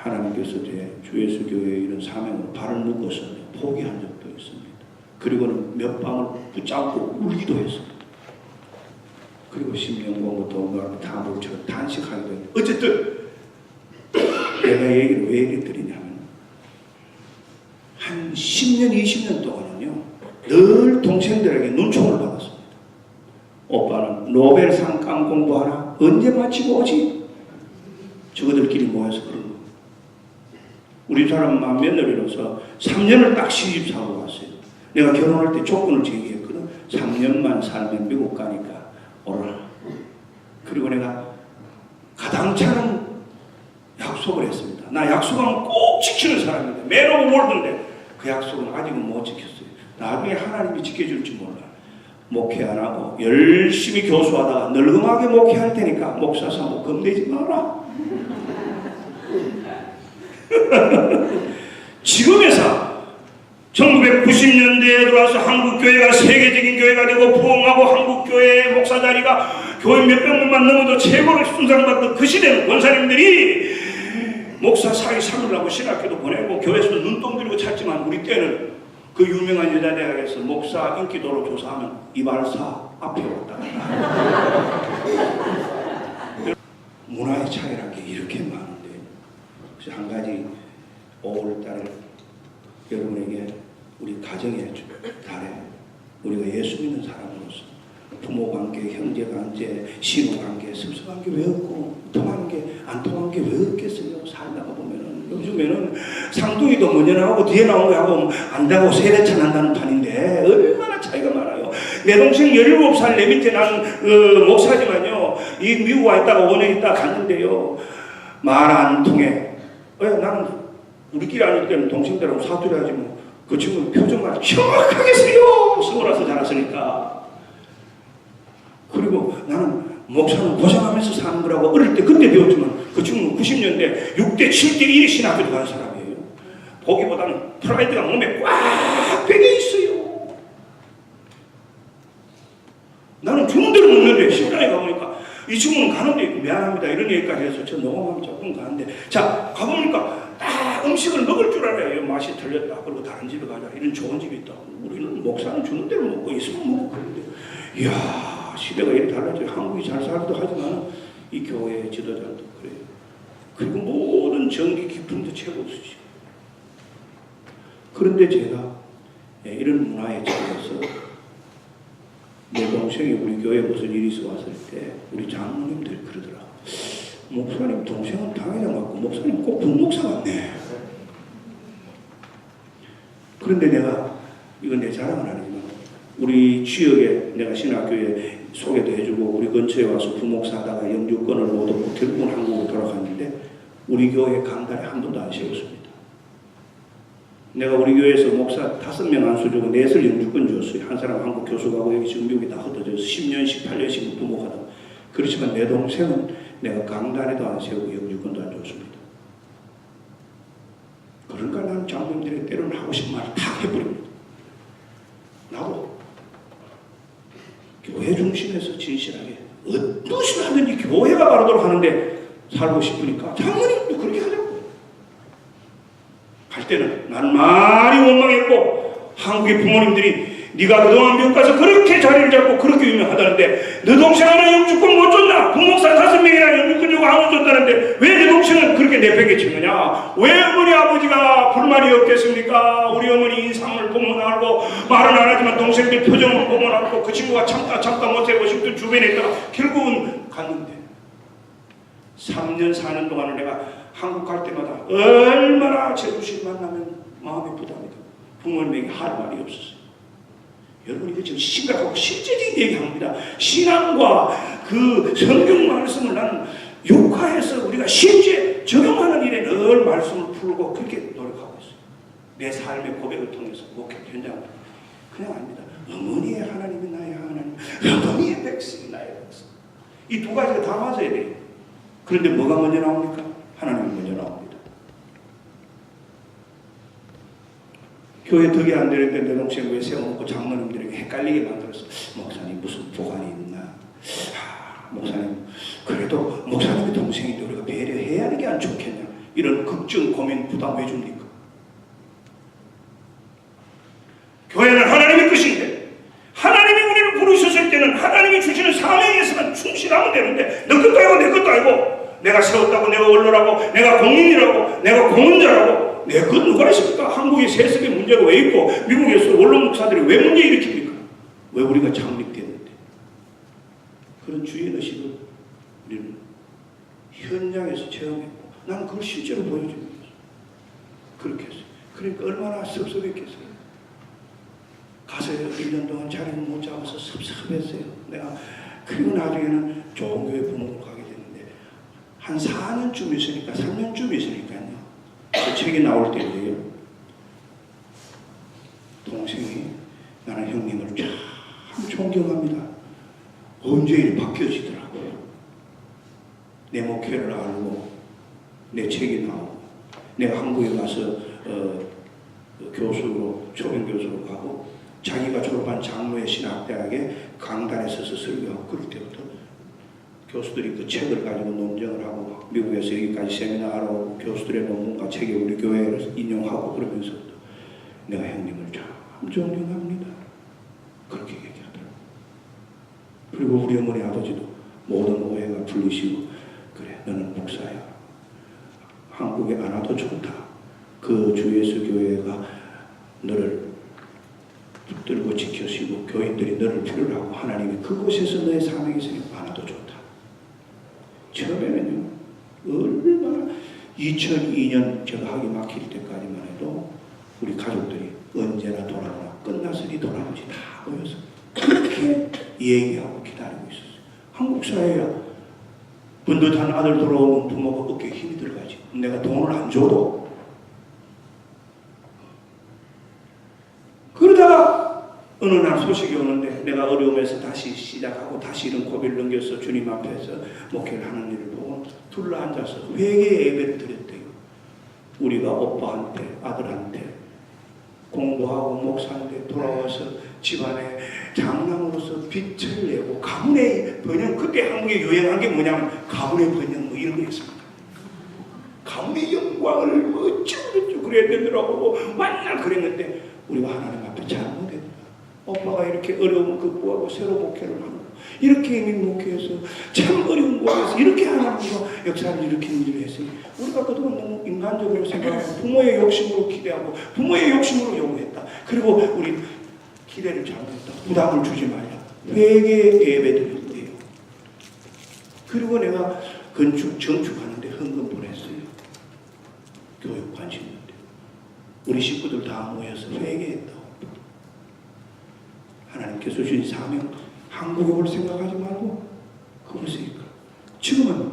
하나님께서 제 주예수교회의 이런 사명으로 발을 묶어서 포기한 적도 있습니다. 그리고는 몇 밤을 붙잡고 울기도 했습니다. 그리고 10년 공부 동안 다 물처럼 단식하기도 했는데 어쨌든 내가 얘기를 왜 이렇게 드리냐면 한 10년 20년 동안은요 늘 동생들에게 눈총을 받았습니다. 오빠는 노벨상 깡 공부하나? 언제 마치고 오지? 저거들끼리 모여서 그런 거. 우리 사람은 맏며느리로서 3년을 딱 시집사고 왔어요. 내가 결혼할 때 조건을 제기했거든. 3년만 살면 미국 가니까 오라. 그리고 내가 가당차는 약속을 했습니다. 나 약속하면 꼭 지키는 사람인데 맨 오브 월드인데 그 약속은 아직은 못 지켰어요. 나중에 하나님이 지켜줄지 몰라. 목회 안 하고 열심히 교수하다가 늙음하게 목회할 테니까 목사 사모 겁내지 마라. 지금에서 1990년대에 들어와서 한국교회가 세계적인 교회가 되고 부흥하고 한국교회의 목사 자리가 교회 몇백 명만 넘어도 최고로 순상받던 그 시대는 권사님들이 목사 사위 삼으려고 신학교도 보내고 교회에서도 눈동 들고 찾지만 우리 때는 그 유명한 여자대학에서 목사 인기도로 조사하면 이발사 앞에 왔다 갔다. 문화의 차이라는 게 이렇게 많은데 그래서 한 가지 5월달에 여러분에게 우리 가정의 달에 우리가 예수 믿는 사람으로서 부모 관계, 형제 관계, 신우 관계, 섭섭한 게 왜 없고 통하는 게 안 통한 게 왜 없겠어요? 살다가 보면은 요즘에는 상둥이도 먼저 나오고 뒤에 나온 거하고 안다고 세대차 난다는 판인데 얼마나 차이가 많아요. 내 동생 17살 내 밑에 난 목사지만요, 이 미국 와 있다가 원에 있다 갔는데요, 말 안 통해. 왜? 나는 우리끼리 아닐 때는 동생들하고 사투리 하지 뭐. 그 친구는 표정만 정확하게 써요. 서울에서 자랐으니까. 그리고 나는 목사는 고생하면서 사는 거라고 어릴 때 그때 배웠지만 그 친구는 90년대 6대 7대 1의 신학교도 간 사람이에요. 보기보다는 프라이드가 몸에 꽉 배겨 있어요. 나는 주는 대로 먹는데 식당에 가보니까 이 친구는 가는데 미안합니다 이런 얘기까지 해서 저 녹음하면 조금 가는데, 자 가보니까 딱 음식을 먹을 줄 알아요. 맛이 틀렸다 그리고 다른 집에 가자 이런 좋은 집이 있다. 우리는 목사는 주는 대로 먹고 있으면 먹고 그런데, 이야 시대가 이렇게 달라져요. 한국이 잘 살기도 하지만 이 교회의 지도자도 그래요. 그리고 모든 정기 기품도 최고 없으시고. 그런데 제가 이런 문화에 처해서 내 동생이 우리 교회에 무슨 일이 있어 왔을 때 우리 장로님들이 그러더라. 목사님 동생은 당회장 같고 목사님 꼭 분목사 같네. 그런데 내가 이건 내 자랑은 아니지만 우리 지역에 내가 신학교에 소개도 해주고 우리 근처에 와서 부목사 하다가 영주권을 못 얻고 결국은 한국으로 돌아갔는데 우리 교회 강단에 한 번도 안 세웠습니다. 내가 우리 교회에서 목사 5명 안수 주고 넷을 영주권 줬어요. 한 사람 한국 교수 가고 여기 지금 미국에 다 흩어져서 10년씩 8년씩 부목하다. 그렇지만 내 동생은 내가 강단에도 안 세우고 영주권도 안 줬습니다. 그러니까 나는 장로님들이 때로는 하고 싶은 말을 다 해버립니다. 나도 교회 중심에서 진실하게 어떠시 하든지 교회가 바르도록 하는데 살고 싶으니까 장로님도 그렇게 하자고. 할 때는 나는 많이 원망했고 한국의 부모님들이 네가 그동안 미국 가서 그렇게 자리를 잡고 그렇게 유명하다는데 너 동생 하나 영주권 못 줬나? 부목사 5명이나 영주권 주고 안 줬다는데 왜 네 동생은 그렇게 내팽개치느냐? 왜 어머니 아버지가 불만이 없겠습니까? 우리 어머니 인상을 보면 알고 말은 안 하지만 동생들 표정을 보면 알고 그 친구가 참다 못하고 싶던 주변에 있다가 결국은 갔는데 3년 4년 동안을 내가 한국 갈 때마다 얼마나 제주씨 만나면 마음이 부담이다. 부모님에게 할 말이 없었어요. 여러분 이거 지금 심각하고 실제적인 얘기합니다. 신앙과 그 성경 말씀을 나는 육화해서 우리가 실제 적용하는 일에 늘 말씀을 풀고 그렇게 노력하고 있어요. 내 삶의 고백을 통해서 목회 현장을. 그냥 아닙니다. 어머니의 하나님이 나의 하나님, 어머니의 백성이 나의 백성. 이 두 가지가 다 맞아야 돼요. 그런데 뭐가 먼저 나옵니까? 하나님이 먼저 나옵니다. 교회 덕이 안 되는데 내 동생 왜 세워놓고 장로님들에게 헷갈리게 만들었어. 목사님 무슨 보관이 있나? 목사님 그래도 목사님의 동생인데 우리가 배려해야 하는 게 안 좋겠냐? 이런 걱정, 고민, 부담 왜 줍니까? 교회는 하나님의 것인데 하나님이 우리를 부르셨을 때는 하나님이 주시는 사명에서만 충실하면 되는데 너 것도 아니고 내 것도 아니고 내가 세웠다고 내가 원로라고 내가 공인이라고 내가 공헌자라고 내 것 누가 있습니까? 한국에 세습의 문제가 왜 있고 미국에서 원로 목사들이 왜 문제 일으킵니까? 왜 우리가 창립됐는데? 그런 주의 의식을 우리는 현장에서 체험했고 나는 그걸 실제로 보여주고 있어요. 그렇게 했어요. 그러니까 얼마나 섭섭했겠어요. 가서 1년 동안 자리를 못 잡아서 섭섭했어요. 내가 그리고 나중에는 좋은 교회 부목으로 가게 됐는데 한 4년쯤 있으니까 3년쯤 있으니까요. 그 책이 나올 때인데요. 동생이 나는 형님을 참 존경합니다. 언제 일이 바뀌어지더라고요. 내 목회를 알고 내 책이 나오고 내가 한국에 가서 교수로 초빙교수로 가고 자기가 졸업한 장로의 신학대학에 강단에 서서 설교하고 그럴 때부터 교수들이 그 책을 가지고 논쟁을 하고 미국에서 여기까지 세미나하러 오고 교수들의 논문과 책에 우리 교회를 인용하고 그러면서부터 내가 형님을 참 존경합니다. 그렇게 얘기하더라고요. 그리고 우리 어머니 아버지도 모든 오해가 풀리시고 그래 너는 목사야. 한국에 안 와도 좋다. 그 주 예수 교회가 너를 붙들고 지켜시고 교인들이 너를 필요로 하고 하나님이 그곳에서 너의 사명이 있으니 많아도 좋다. 처음에는요, 얼마나 2002년 제가 학위 막힐 때까지만 해도 우리 가족들이 언제나 돌아오나 끝났으니 돌아오지 다 모여서 그렇게 얘기하고 기다리고 있었어요. 한국 사회야 번듯한 아들 돌아오면 부모가 어깨에 힘이 들어가지. 내가 돈을 안 줘도. 그러다가 어느 날 소식이 오는데 내가 어려움에서 다시 시작하고 다시 이런 고비를 넘겨서 주님 앞에서 목회를 하는 일을 보고 둘러앉아서 회개 예배를 드렸대요. 우리가 오빠한테 아들한테 공부하고 목사인데 돌아와서 집안에 장남으로서 빛을 내고 가문의 번영, 그때 한국에 유행한 게 뭐냐면 가문의 번영 뭐 이런 거였습니다. 가문의 영광을 뭐 어쩌고 그래야 되더라고 맨날 그랬는데 우리가 하나님 앞에 잘못했다. 오빠가 이렇게 어려움을 극복하고 새로 목회를 하고 이렇게 이미 목회해서 참 어려운 곳에서 이렇게 하나님과 역사를 일으키는 일을 했으니 우리가 그동안 너무 인간적으로 생각하고 부모의 욕심으로 기대하고 부모의 욕심으로 요구했다. 그리고 우리 기대를 잘못했다. 부담을 주지 말자. 회개 예배드릴 때요. 그리고 내가 정축하는데 헌금 보냈어요. 교육 관심 있는데 우리 식구들 다 모여서 회개했다고. 하나님께서 주신 사명, 한국을 생각하지 말고 그것을 이끌어. 지금은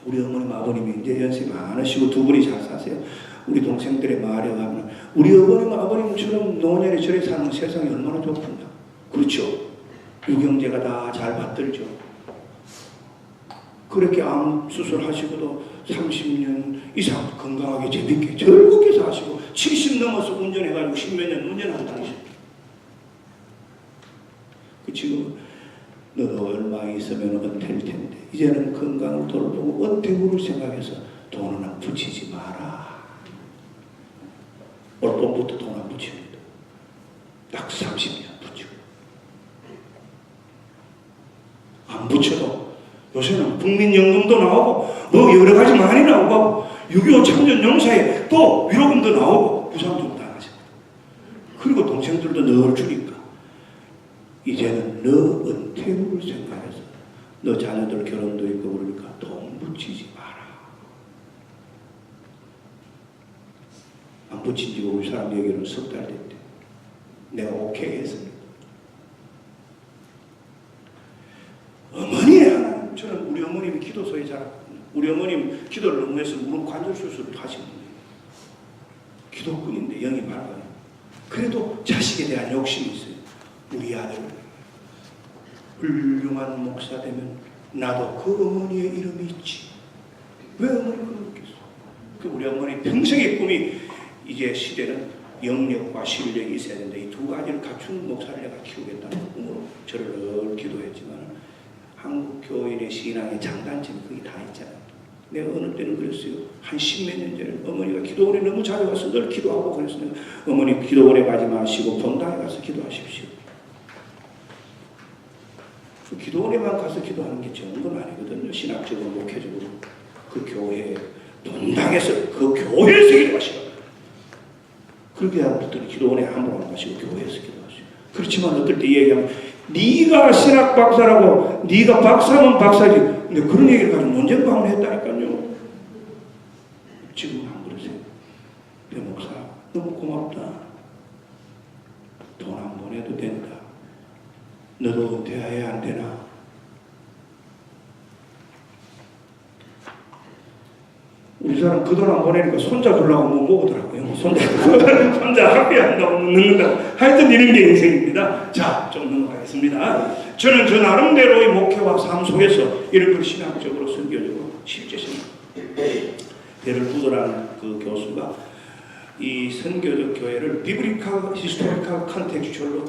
우리 어머님 아버님이 이제 연세 많으시고 두 분이 잘 사세요. 우리 동생들의 말에 가면 우리 어머님 아버님처럼 노년에 저래 사는 세상이 얼마나 좋군요. 그렇죠. 유경제가 다 잘 받들죠. 그렇게 암 수술하시고도 30년 이상 건강하게 재밌게 즐겁게 사시고 70 넘어서 운전해가지고 10몇 년 운전하고 다니셨죠. 지금 너도 얼마 있으면 은퇴할 텐데 이제는 건강을 돌보고 은퇴후를 생각해서 돈은 안 붙이지 마라. 올 봄부터 돈 안 붙입니다. 딱 30년 붙이고 안 붙여도 요새는 국민연금도 나오고 뭐 여러 가지 많이 나오고 6.25 참전용사에 또 위로금도 나오고 부상도 당하십니다. 그리고 동생들도 늘 주니까 이제는 너 은퇴후를 생각해서 너 자녀들 결혼도 있고 그러니까 돈 붙이지 마라. 안 붙인 지가 우리 사람 얘기는 석 달 됐대. 내가 오케이 했습니다. 어머니의 하나님, 저는 우리 어머님이 기도소에 자랐거든요. 우리 어머님 기도를 너무 해서 무릎 관절 수술을 하신 분이에요. 기도꾼인데 영이 밝아요. 그래도 자식에 대한 욕심이 있어요. 우리 아들 훌륭한 목사 되면 나도 그 어머니의 이름이 있지. 왜 어머니가 그렇겠어? 그 우리 어머니 평생의 꿈이 이제 시대는 영역과 실력이 있어야 된다. 이 두 가지를 갖춘 목사를 내가 키우겠다는 꿈으로 저를 늘 기도했지만 한국 교인의 신앙의 장단점이 거기 다 있잖아요. 내가 어느 때는 그랬어요. 한 10몇 년 전에 어머니가 기도원에 너무 자주 가서 늘 기도하고 그래서 내가 어머니 기도원에 가지 마시고 본당에 가서 기도하십시오. 그 기도원에만 가서 기도하는 게 좋은 건 아니거든요. 신학적으로, 목회적으로. 그 교회에, 본당에서, 그 교회에서 기도하시라. 그렇게 하는 분들은 기도원에 함부로 안 가시고 교회에서 기도하시고. 그렇지만 어떨 때 얘기하면, 네가 신학 박사라고, 네가 박사면 박사지. 근데 그런 얘기를 가지고 논쟁 방문했다니까요. 지금 안 그러세요. 배 목사, 너무 고맙다. 돈 안 보내도 된다. 너도 은퇴해야 안 되나? 우리 사람 그 돈 안 보내니까 손자 주려고 못 먹더라고요. 손자 학비한다고 못 넣는다고. 하여튼 이런 게 인생입니다. 자, 좀 넘어가겠습니다. 저는 저 나름대로의 목회와 삶 속에서 이런 걸 신학적으로, 선교적으로, 실제적으로 배를 부도라는 그 교수가 이 선교적 교회를 비브리칼, 히스토리칼 컨텍스추얼로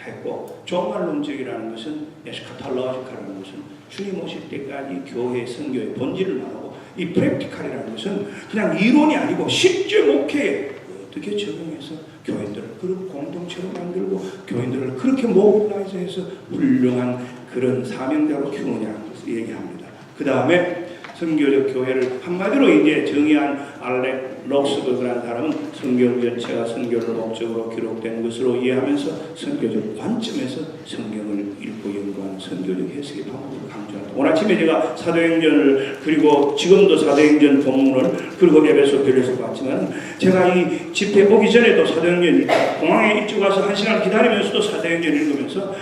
했고, 종말론적이라는 것은 에스카탈로지칼이라는 것은 주님 오실 때까지 교회의 선교의 본질을 말하고, 이 프랙티칼이라는 것은 그냥 이론이 아니고 실제 목회에 어떻게 적용해서 교인들을 그런 공동체로 만들고 교인들을 그렇게 모빌라이즈해서 훌륭한 그런 사명자로 키우느냐는 것을 얘기합니다. 그 다음에 선교적 교회를 한마디로 이제 정의한 알렉 록스버그라는 사람은 성경 전체가 선교를 목적으로 기록된 것으로 이해하면서 선교적 관점에서 성경을 읽고 연구하는 선교적 해석의 방법을 강조한다. 오늘 아침에 제가 사도행전을 그리고 지금도 사도행전 본문을 그리고 에베소서를 봤지만 제가 이 집회 오기 전에도 사도행전 공항에 일찍 와서 1시간 기다리면서도 사도행전 읽으면서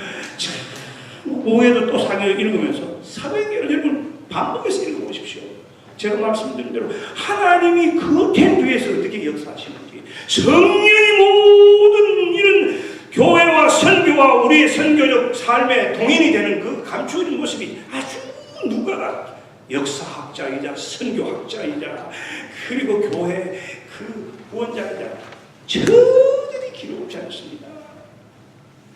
오후에도 또 사도행전 읽으면서 사도행전을 여러분 반복해서 읽어보십시오. 제가 말씀드린 대로 하나님이 그 텐트에서 어떻게 역사하시는지 성령이 모든 이런 교회와 선교와 우리의 선교적 삶의 동인이 되는 그 감추어진 모습이 아주 누가가 역사학자이자 선교학자이자 그리고 교회 그 구원자이자 저들이 기록을 잘했습니다.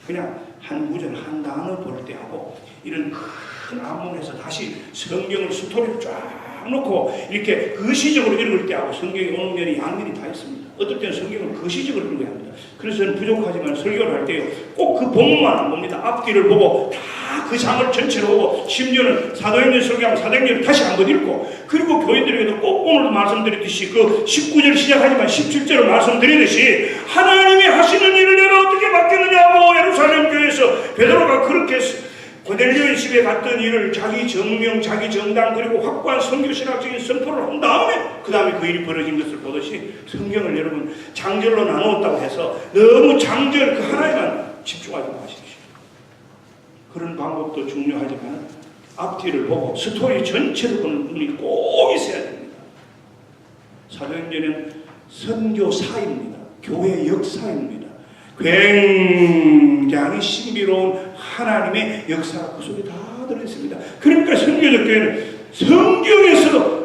그냥 한 구절 한 단어 볼 때 하고 이런 큰 안문에서 다시 성경을 스토리를 쫙 놓고 이렇게 거시적으로 읽을 때 하고 성경이 오는 면이 양면이 다 있습니다. 어떨 때는 성경을 거시적으로 읽어야 합니다. 그래서 저는 부족하지만 설교를 할 때요 꼭 그 본문만 안 봅니다. 앞뒤를 보고 다 그 장을 전체로 보고 심지어는 사도행전 설교하면 사도행전을 다시 한번 읽고 그리고 교인들에게도 꼭 오늘 말씀드렸듯이 그 19절 시작하지만 17절을 말씀드리듯이 하나님이 하시는 일을 내가 어떻게 맡겼느냐고 예루살렘 교회에서 베드로가 그렇게 고넬료의 집에 갔던 일을 자기 정명, 자기 정당 그리고 확고한 선교신학적인 선포를 한 다음에 그 다음에 그 일이 벌어진 것을 보듯이 성경을 여러분 장절로 나누었다고 해서 너무 장절 그 하나에만 집중하지 마십시오. 그런 방법도 중요하지만 앞뒤를 보고 스토리 전체를 보는 눈이 꼭 있어야 됩니다. 사도행전은 선교사입니다. 교회 역사입니다. 굉장히 신비로운 하나님의 역사가 그 속에 다 들어있습니다. 그러니까 선교적 교회는 성경에서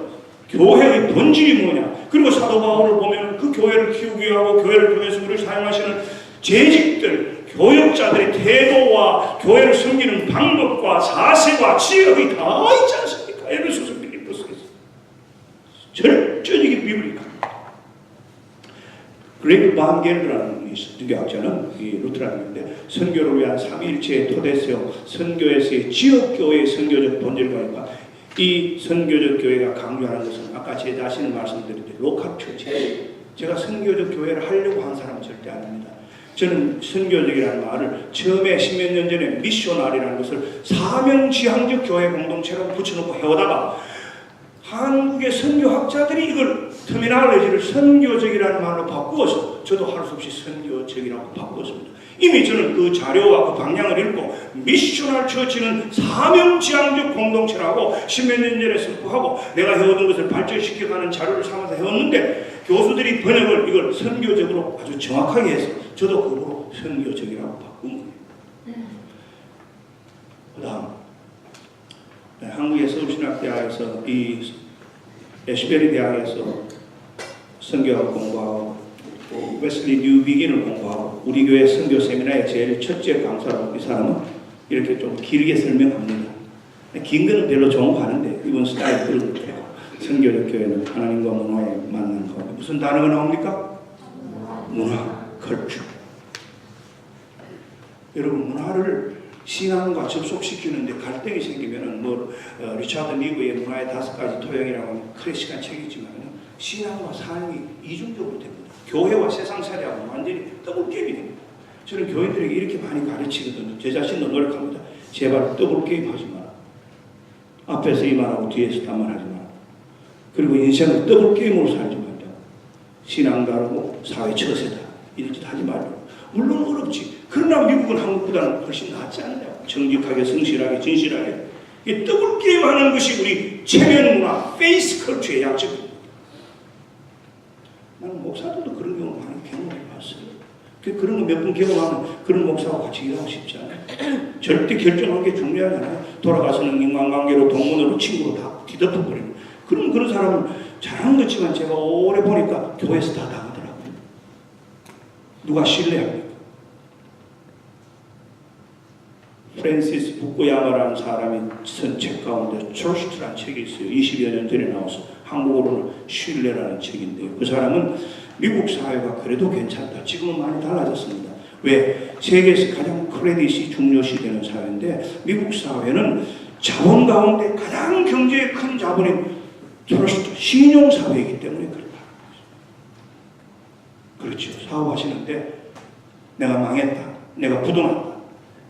교회의 본질이 뭐냐 그리고 사도 바울을 보면 그 교회를 키우기 위하고 교회를 통해서 우리를 사용하시는 재직들 교역자들의 태도와 교회를 섬기는 방법과 자세와 지혜가 거기 다 있지 않습니까? 에베소서 빌립보서에서 절대적인 비블릭합니다. 그레이그 반겔드라는 선교학자는 이 루트라는데 선교를 위한 삼위일체의 토대 세워 선교에서의 지역교회의 선교적 본질과 이 선교적 교회가 강조하는 것은 아까 제 자신을 말씀드린 로컬 처치 제가 선교적 교회를 하려고 한 사람은 절대 아닙니다. 저는 선교적이라는 말을 처음에 10몇 년 전에 미셔널이라는 것을 사명지향적 교회 공동체라고 붙여놓고 해오다가 한국의 선교학자들이 이걸 터미널로지를 선교적이라는 말로 바꾸어서 저도 할 수 없이 선교적이라고 바꾸었습니다. 이미 저는 그 자료와 그 방향을 읽고 미셔널 처치는 사명지향적 공동체라고 10몇 년 전에 선포하고 내가 해오던 것을 발전시켜가는 자료를 삼아서 해왔는데 교수들이 번역을 이걸 선교적으로 아주 정확하게 해서 저도 그거로 선교적이라고 바꾼 거예요. 그 다음 한국의 서울신학대학에서 이 에시베리 대학에서 선교학 공부하고 웨슬리 뉴비긴을 공부하고 우리 교회 선교 세미나의 제일 첫째 강사라고 이 사람은 이렇게 좀 길게 설명합니다. 긴 거는 별로 좋은 거 아는데 이번 스타일 그런 거예요. 선교적 교회는 하나님과 문화에 맞는 거. 무슨 단어가 나옵니까? 문화, 컬처. 여러분 문화를 신앙과 접속시키는데 갈등이 생기면은 리차드 니브의 문화의 5가지 토양이라고 하는 클래식한 책이 있지만 신앙과 삶이 이중적으로 됩니다. 교회와 세상 세대하고 완전히 더블 게임이 됩니다. 저는 교인들에게 이렇게 많이 가르치거든요. 제 자신도 노력합니다. 제발 더블 게임 하지 마라. 앞에서 이 말하고 뒤에서 딴 말 하지 마라. 그리고 인생을 더블 게임으로 살지 말자. 신앙 다르고 사회 처세다. 이런 짓 하지 말고. 물론 어렵지. 그러나 미국은 한국보다는 훨씬 낫지 않느냐고. 정직하게, 성실하게, 진실하게. 이 더블 게임 하는 것이 우리 체면 문화, 페이스 컬처의 약점입니다. 나는 목사들도 그런 경우 많이 경험해봤어요. 그런 거 몇 번 경험하면 그런 목사하고 같이 일하고 싶지 않아요. 절대 결정한 게 중요하잖아요. 돌아가서는 인간관계로 동문으로 친구로 다 뒤덮어버리는. 그런 사람은 잘하는 거지만 제가 오래 보니까 교회에서 다 당하더라고요. 누가 신뢰합니까? 프랜시스 부쿠야마라는 사람이 쓴 책 가운데 트러스트라는 책이 있어요. 20여 년 전에 나와서 한국어로는 신뢰라는 책인데요. 그 사람은 미국 사회가 그래도 괜찮다. 지금은 많이 달라졌습니다. 왜? 세계에서 가장 크레딧이 중요시되는 사회인데 미국 사회는 자본 가운데 가장 경제에 큰 자본인 트러스트, 신용사회이기 때문에 그렇다. 그렇죠. 사업하시는데 내가 망했다, 내가 부도났다,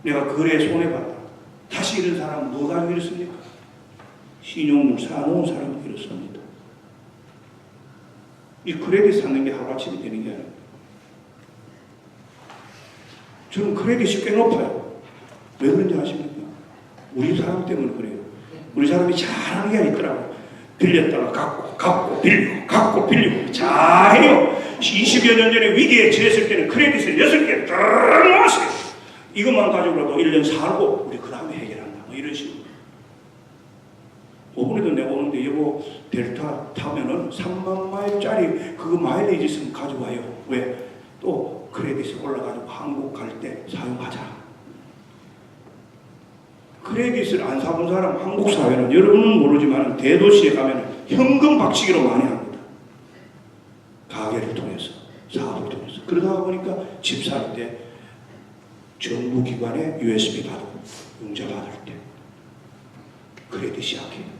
내가 거래에 손해봤다. 다시 이런 사람은 뭐 가지고 이렇습니까? 신용을 사놓은 사람이 이렇습니다. 이 크레딧 사는 게 하루아침에 되는 게 아닙니다. 저는 크레딧이 꽤 높아요. 왜 그런지 아십니까? 우리 사람 때문에 그래요. 우리 사람이 잘하는 게 있더라고요. 빌렸다가 갚고 빌리고 갚고 빌리고 잘해요. 20여 년 전에 위기에 처했을 때는 크레딧을 6개 딱 모았어요. 이것만 가지고라도 1년 살고 우리 그 다음에 해결한다. 뭐 이런 식으로. 5분에도 내가 오는데 여보 델타 타면은 3만 마일짜리 그거 마일리지 있으면 가져와요. 왜? 또 크레딧이 올라가지고 한국 갈 때 사용하자. 크레딧을 안 사본 사람, 한국 사회는 여러분은 모르지만 대도시에 가면 현금 박치기로 많이 합니다. 가게를 통해서, 사업을 통해서. 그러다 보니까 집 살 때 정부기관에 USB 받고 융자 받을 때 크레딧이 약해요.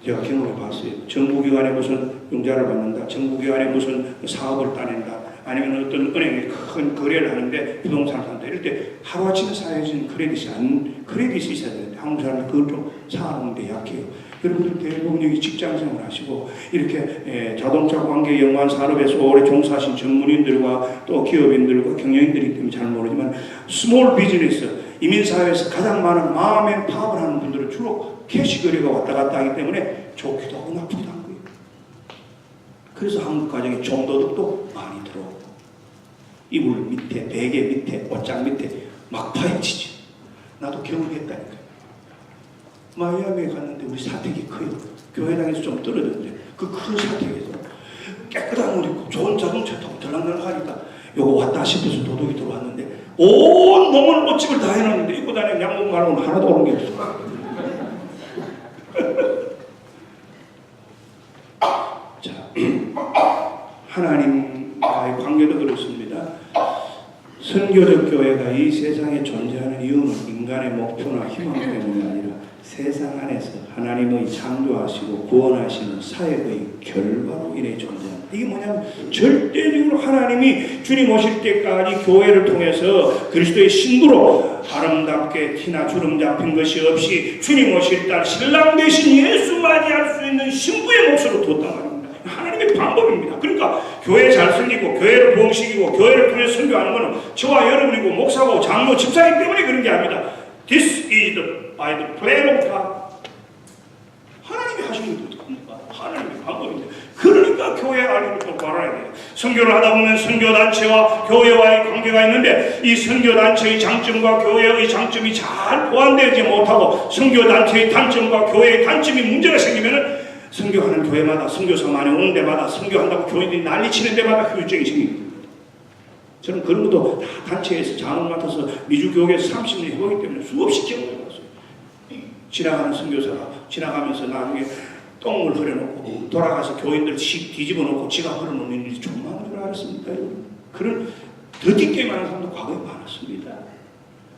제가 경험해 봤어요. 정부기관에 무슨 융자를 받는다, 정부기관에 무슨 사업을 따낸다, 아니면 어떤 은행에 큰 거래를 하는데 부동산 산다 이럴 때 하루아침에 사회적인 크레딧이 있어야 되는데 한국 사람이 그걸 좀 사놓는 데 약해요. 여러분들 대부분 여기 직장생활 하시고 이렇게 자동차 관계 연관 산업에서 오래 종사하신 전문인들과 또 기업인들과 경영인들이기 때문에 잘 모르지만 스몰 비즈니스, 이민사회에서 가장 많은 마음의 파업을 하는 분들은 주로 캐시 거래가 왔다 갔다 하기 때문에 좋기도 하고 나쁘기도 한 거예요. 그래서 한국 가정에 종도덕도 많이 들어오고 이불 밑에, 베개 밑에, 옷장 밑에 막 파헤치지. 나도 경험했다니까요. 마이애미에 갔는데 우리 사택이 커요. 교회당에서 좀 떨어졌는데 그 큰 사택에서 깨끗한 옷 입고 좋은 자동차 타고 들락날락 하니까 요거 왔다 싶어서 도둑이 들어왔는데 온 몸을 옷집을 다 해놨는데 입고 다니는 양복 말고는 하나도 오른 게 없어. 자, 하나님과의 관계도 그렇습니다. 선교적 교회가 이 세상에 존재하는 이유는 인간의 목표나 희망 때문이 아니라 세상 안에서 하나님의 창조하시고 구원하시는 사역의 결과로 인해 존재합니다. 이게 뭐냐면 절대적으로 하나님이 주님 오실 때까지 교회를 통해서 그리스도의 신부로 아름답게 티나 주름 잡힌 것이 없이 주님 오실 날 신랑 되신 예수 맞이할 수 있는 신부의 몫으로 뒀단 말입니다. 하나님의 방법입니다. 그러니까 교회 잘 섬기고 교회를 부흥시키고 교회를 통해 선교하는 것은 저와 여러분이고 목사고 장로 집사이기 때문에 그런 게 아닙니다. This is by the plan of God. 하나님이 하시는 겁니다. 하나님의 방법인데 그러니까 교회 알고 똑바로 알아야 돼요. 선교를 하다 보면 선교단체와 교회와의 관계가 있는데 이 선교단체의 장점과 교회의 장점이 잘 보완되지 못하고 선교단체의 단점과 교회의 단점이 문제가 생기면 선교하는 교회마다 선교사 많이 오는 데마다 선교한다고 교인들이 난리치는 데마다 효율적인 생깁니다. 저는 그런 것도 다 단체에서 장을 맡아서 미주교회에서 30년 해보기 때문에 수없이 경험해 봤어요. 지나가는 선교사가 지나가면서 나중에 똥을 흐려놓고 돌아가서 교인들 뒤집어 놓고 지가 흐려놓는 일이 좀 많은 줄 알았습니까? 그런 더럽게 많은 사람도 과거에 많았습니다.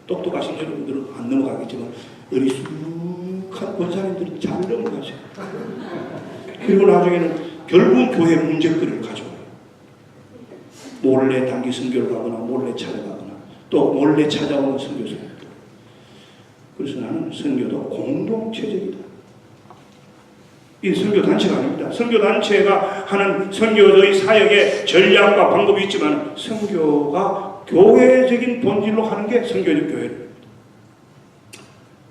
똑똑하신 여러분들은 안 넘어가겠지만 어리숙한 권사님들은 잘 넘어가죠. 그리고 나중에는 결국은 교회 문제거리를 가져와요. 몰래 단기 선교를 가거나 몰래 찾아가거나 또 몰래 찾아오는 선교사님들. 그래서 나는 선교도 공동체적이다. 이 선교단체가 아닙니다. 선교단체가 하는 선교의 사역의 전략과 방법이 있지만 선교가 교회적인 본질로 하는 게 선교적 교회입니다.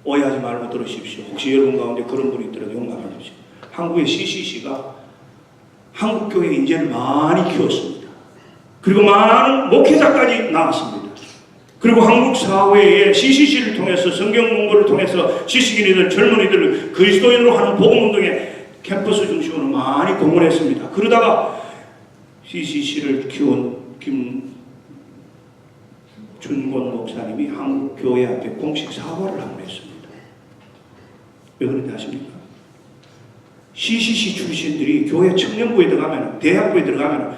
오해하지 말고 들으십시오. 혹시 여러분 가운데 그런 분이 있더라도 용납해 주십시오. 한국의 CCC가 한국교회 인재를 많이 키웠습니다. 그리고 많은 목회자까지 나왔습니다. 그리고 한국 사회에 CCC를 통해서 성경 공부를 통해서 지식인이들 젊은이들 그리스도인으로 하는 복음운동에 캠퍼스 중심으로 많이 공헌했습니다. 그러다가 CCC를 키운 김준권 목사님이 한국 교회 앞에 공식 사과를 한 번 했습니다. 왜 그런지 아십니까? CCC 출신들이 교회 청년부에 들어가면 대학부에 들어가면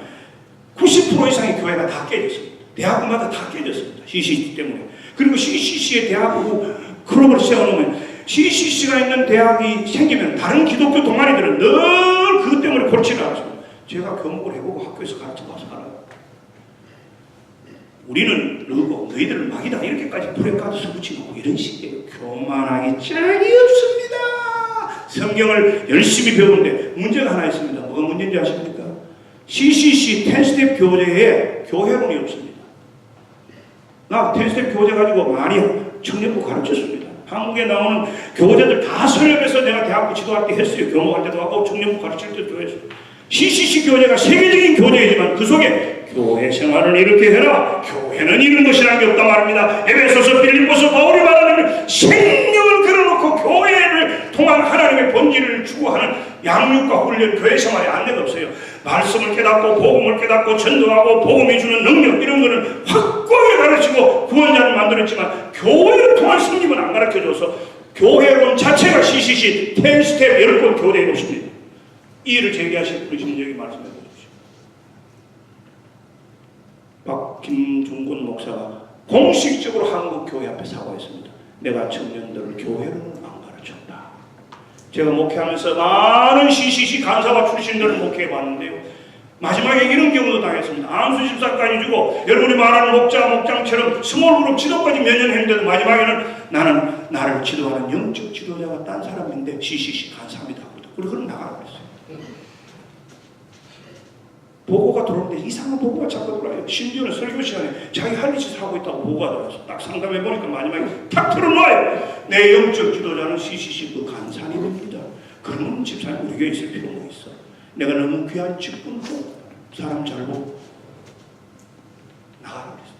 90% 이상의 교회가 다 깨졌습니다. 대학부마다 다 깨졌습니다. CCC 때문에. 그리고 CCC의 대학부 클럽을 세워놓으면 CCC가 있는 대학이 생기면 다른 기독교 동아리들은 늘 그것 때문에 골치를 앓았습니다. 제가 교목을 해보고 학교에서 가르쳐봐서 알아요. 우리는 너고 너희들은 막이다 이렇게까지 프레카드 붙이고 이런 식이에요. 교만하기 짝이 없습니다. 성경을 열심히 배우는데 문제가 하나 있습니다. 뭐가 문제인지 아십니까? CCC 10스텝 교재에 교회론이 없습니다. 나 10스텝 교재 가지고 많이 청년부 가르쳤습니다. 한국에 나오는 교재들 다 설립해서 내가 대학교 지도할 때 했어요. 교목할 때도 하고 청년부 가르칠 때도 했어요. CCC 교재가 세계적인 교재이지만 그 속에 교회 생활을 이렇게 해라. 교회는 이런 것이라는 게 없단 말입니다. 에베소서, 빌립보서, 바울이 말하는 생명을 걸어놓고 교회를 통한 하나님의 본질을 추구하는 양육과 훈련, 교회 생활에 안내가 없어요. 말씀을 깨닫고 복음을 깨닫고 전도하고 복음이 주는 능력 이런 거는 확고하게 가르치고 구원자를 만들었지만 교회를 통한 승리는 안 가르쳐줘서 교회론 자체가 CCC 10스텝 10권 교대에 놓습니다. 이 일을 제기하실 분이시면 여기 말씀해 보십시오. 김중곤 목사가 공식적으로 한국교회 앞에 사과했습니다. 내가 청년들을 교회로는 안 가르쳤다. 제가 목회하면서 많은 CCC 간사와 출신들을 목회해봤는데요. 마지막에 이런 경우도 당했습니다. 안수 집사까지 주고 여러분이 말하는 목장처럼 스몰그룹 지도까지 몇 년 했는데도 마지막에는 나는 나를 지도하는 영적 지도자가 딴 사람인데 CCC 간사입니다. 우리 그럼 나가라고 했어요. 보고가 들어오는데 이상한 보고가 자꾸 들어와요. 심지어는 설교 시간에 자기 할 짓을 하고 있다고 보고가 들어와서 딱 상담해보니까 마지막에 탁 틀어놓아요. 내 영적 지도자는 CCC 그 간사니 됩니다. 그러면 집사님 우리 교회에 있을 필요가 있어. 내가 너무 귀한 직분도 사람 잘 보고 나가라고 했어요.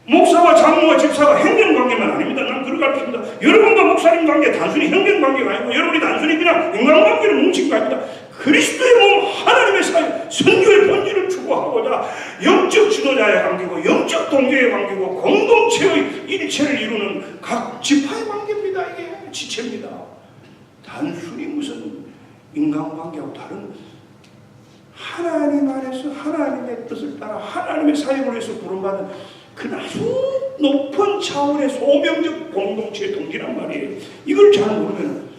목사와 장로와 집사가 행정관계만 아닙니다. 난 그걸 가르칩니다. 여러분과 목사님 관계 단순히 행정관계가 아니고 여러분이 단순히 그냥 인간관계를 뭉친 거 아닙니다. 그리스도의 몸 하나님의 사회 선교의 본질을 추구하고자 영적 지도자의 관계고 영적 동료의 관계고 공동체의 일체를 이루는 각 지파의 관계입니다. 이게 지체입니다. 단순히 무슨 인간관계하고 다른 하나님 안에서 하나님의 뜻을 따라 하나님의 사역을 위해서 부름받은 그 아주 높은 차원의 소명적 공동체의 동기란 말이에요. 이걸 잘 모르면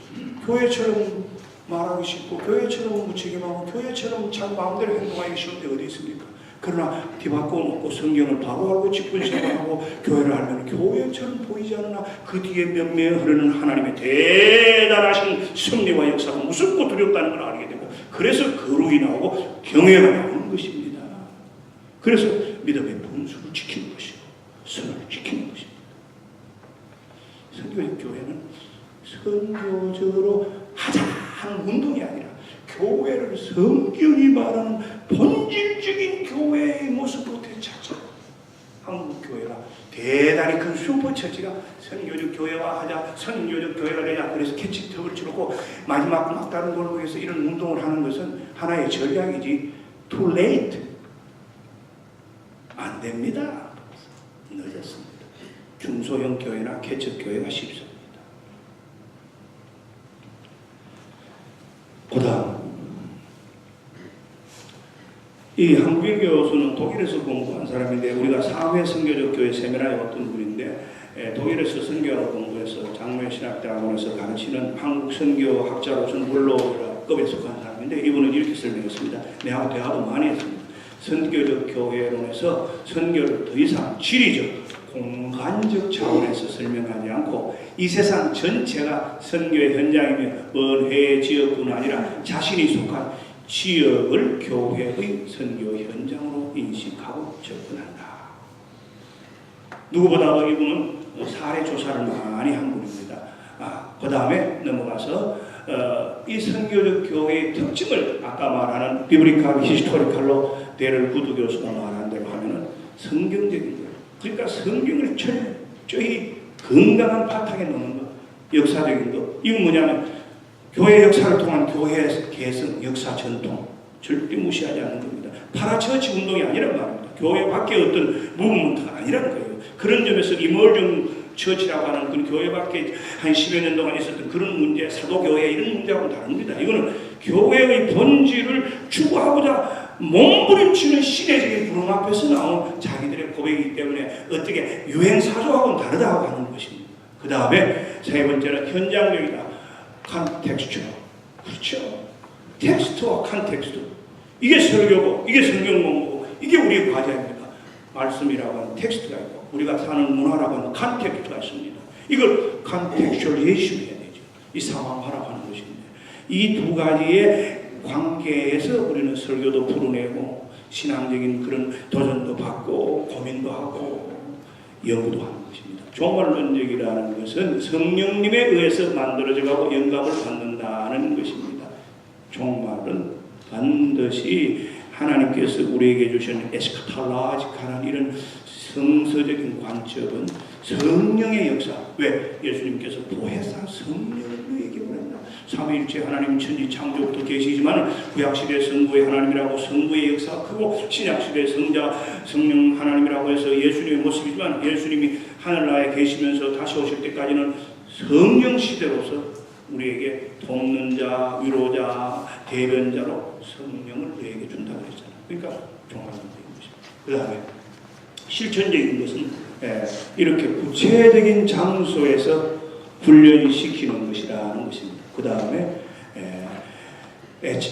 교회처럼 말하기 쉽고 교회처럼 무책임하고 교회처럼 자기 마음대로 행동하기 쉬운 데 어디 있습니까? 그러나 뒤바꿔 놓고 성경을 바로 알고 직분생활하고 교회를 알면 교회처럼 보이지 않으나 그 뒤에 몇몇 흐르는 하나님의 대단하신 승리와 역사가 무섭고 두렵다는 걸 알게 되고 그래서 거룩이 나오고 경외가 나오는 것입니다. 그래서 믿음의 분수를 지키는 것이고 선을 지키는 것입니다. 선교의 교회는 선교적으로 하자 하는 운동이 아니라 교회를 성경이 말하는 본질적인 교회의 모습으로 되찾자. 한국 교회가 대단히 큰 슈퍼처치가 선교적 교회화 하자, 선교적 교회가 되자. 그래서 캐치톱을 치고 마지막 막다른 골목에서 이런 운동을 하는 것은 하나의 전략이지 too late. 안 됩니다. 늦었습니다. 중소형 교회나 개척 교회가 쉽습니다. 그다음 이 한국인 교수는 독일에서 공부한 사람인데 우리가 사회 선교적 교회 세미나에 어떤 분인데 독일에서 선교학을 공부해서 장로의 신학대학원에서 가르치는 한국 선교학자로서는 원로급에 속한 사람인데 이분은 이렇게 설명했습니다. 내하고 대화도 많이 했습니다. 선교적 교회론에서 선교를 더 이상 지리적 공간적 차원에서 설명하지 않고 이 세상 전체가 선교의 현장이며 어느 해외 지역뿐 아니라 자신이 속한 지역을 교회의 선교 현장으로 인식하고 접근한다. 누구보다도 이분은 사례 조사를 많이 한 분입니다. 그 다음에 넘어가서 이 선교적 교회의 특징을 아까 말하는 비브리칼 히스토리칼로 데럴 구드 교수가 말한 대로 하면은 성경적인 거예요. 그러니까 성경을 철저히 건강한 바탕에 놓는 것, 역사적인 것. 이건 뭐냐면 교회 역사를 통한 교회 개성, 역사, 전통 절대 무시하지 않는 겁니다. 파라처치 운동이 아니란 말입니다. 교회 밖에 어떤 무브먼트가 아니라는 거예요. 그런 점에서 이멀전 처치라고 하는 그 교회 밖에 한 10여 년 동안 있었던 그런 문제, 사도교회 이런 문제하고는 다릅니다. 이거는 교회의 본질을 추구하고자 몸부림치는 시대적인 부름 앞에서 나온 자기들의 고백이기 때문에 어떻게 유행사조하고는 다르다고 하는 것입니다. 그 다음에 세 번째는 현장적이다. 컨텍스트. 그렇죠. 텍스트와 컨텍스트. 이게 설교고, 이게 성경 공부고, 이게 우리의 과제입니다. 말씀이라고 하는 텍스트가 있고, 우리가 사는 문화라고 하는 컨텍스트가 있습니다. 이걸 컨텍스츄얼리제이션 해야 되죠. 이 상황화라고 하는 것인데, 이 두 가지의 관계에서 우리는 설교도 풀어내고, 신앙적인 그런 도전도 받고, 고민도 하고, 연구도 하는 것입니다. 종말론적이라는 것은 성령님에 의해서 만들어져가고 영감을 받는다는 것입니다. 종말은 반드시 하나님께서 우리에게 주신 에스카탈라지카라는 이런 성서적인 관점은 성령의 역사. 왜? 예수님께서 보혜사 성령을 우리에게 보낸다. 삼위일체 하나님 천지 창조부터 계시지만 구약시대 성부의 하나님이라고 성부의 역사가 크고, 신약시대 성자 성령 하나님이라고 해서 예수님의 모습이지만 예수님이 하늘나라에 계시면서 다시 오실 때까지는 성령 시대로서 우리에게 돕는 자, 위로자, 대변자로 성령을 우리에게 준다고 했잖아요. 그러니까 종말론적인 것입니다. 그 다음에 실천적인 것은 이렇게 구체적인 장소에서 훈련시키는 것이라는 것입니다. 그 다음에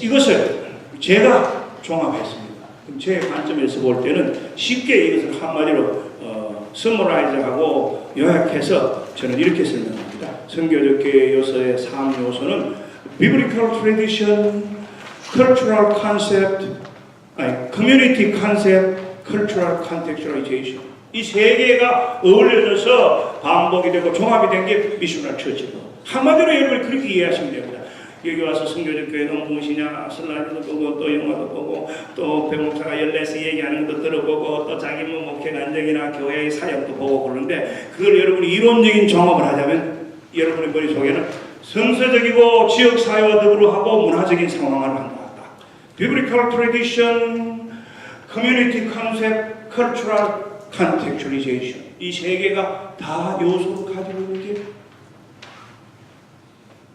이것을 제가 종합했습니다. 제 관점에서 볼 때는 쉽게 이것을 한마디로 서머라이즈하고 요약해서 저는 이렇게 설명합니다. 선교적 교회 요소의 3요소는 Biblical Tradition, Cultural Concept, Community Concept, Cultural Contextualization. 이 세 개가 어울려져서 반복이 되고 종합이 된 게 미셔널 처치고, 한마디로 여러분이 그렇게 이해하시면 됩니다. 여기 와서 선교적 교회는 무엇이냐, 슬라이드도 보고 또 영화도 보고 또 배목사가 열내서 얘기하는 것도 들어보고 또 자기 목회 간증이나 교회의 사역도 보고 그러는데, 그걸 여러분이 이론적인 종합을 하자면 여러분의 머릿속에는 성서적이고 지역사회와 더불어 하고 문화적인 상황을 한다. Biblical Tradition, Community Concept, Cultural Contextualization. 이 세 개가 다 요소를 가지고 있는 게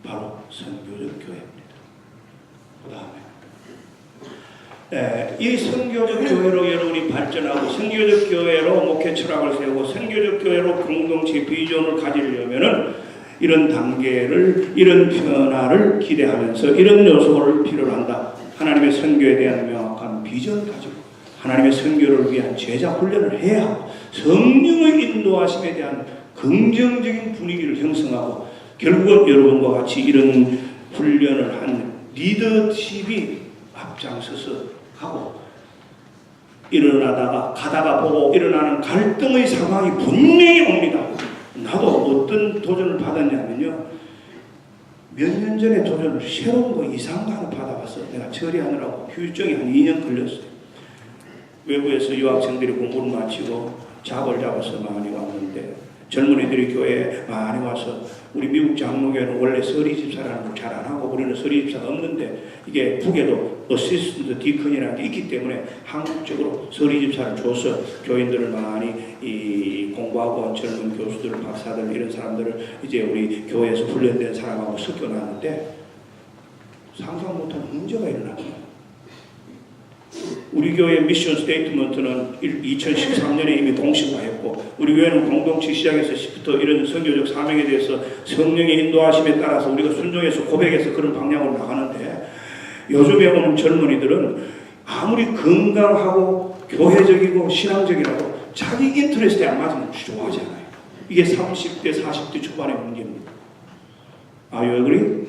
바로 선교적 교회입니다. 그 다음에 이 선교적 교회로 여러분이 발전하고 선교적 교회로 목회 철학을 세우고 선교적 교회로 공동체 비전을 가지려면은 이런 단계를, 이런 변화를 기대하면서 이런 요소를 필요로 한다. 하나님의 선교에 대한 명확한 비전 가지고 하나님의 선교를 위한 제자 훈련을 해야 하고, 성령의 인도하심에 대한 긍정적인 분위기를 형성하고, 결국은 여러분과 같이 이런 훈련을 한 리더십이 앞장서서 하고, 일어나다가 가다가 보고 일어나는 갈등의 상황이 분명히 옵니다. 나도 어떤 도전을 받았냐면요, 몇 년 전에 도전을 새로운 거 이상한 거 하나 받아봤어. 내가 처리하느라고 휴일증이 한 2년 걸렸어요. 외부에서 유학생들이 공부를 마치고 잡을 잡아서 많이 왔는데, 젊은이들이 교회에 많이 와서, 우리 미국 장로교회는 원래 서리집사라는 걸 잘 안 하고 우리는 서리집사가 없는데, 이게 북에도 어시스턴트 디컨이라는 게 있기 때문에 한국적으로 서리집사를 줘서 교인들을 많이 공부하고 젊은 교수들, 박사들 이런 사람들을 이제 우리 교회에서 훈련된 사람하고 섞여놨는데, 상상 못한 문제가 일어납니다. 우리 교회 미션 스테이트먼트는 2013년에 이미 공식화했고, 우리 교회는 공동체 시작에서부터 이런 선교적 사명에 대해서 성령의 인도하심에 따라서 우리가 순종해서 고백해서 그런 방향으로 나가는데, 요즘에 오는 젊은이들은 아무리 건강하고 교회적이고 신앙적이라도 자기 인터레스트에 안 맞으면 좋아하지 않아요. 이게 30대, 40대 초반의 문제입니다. You agree?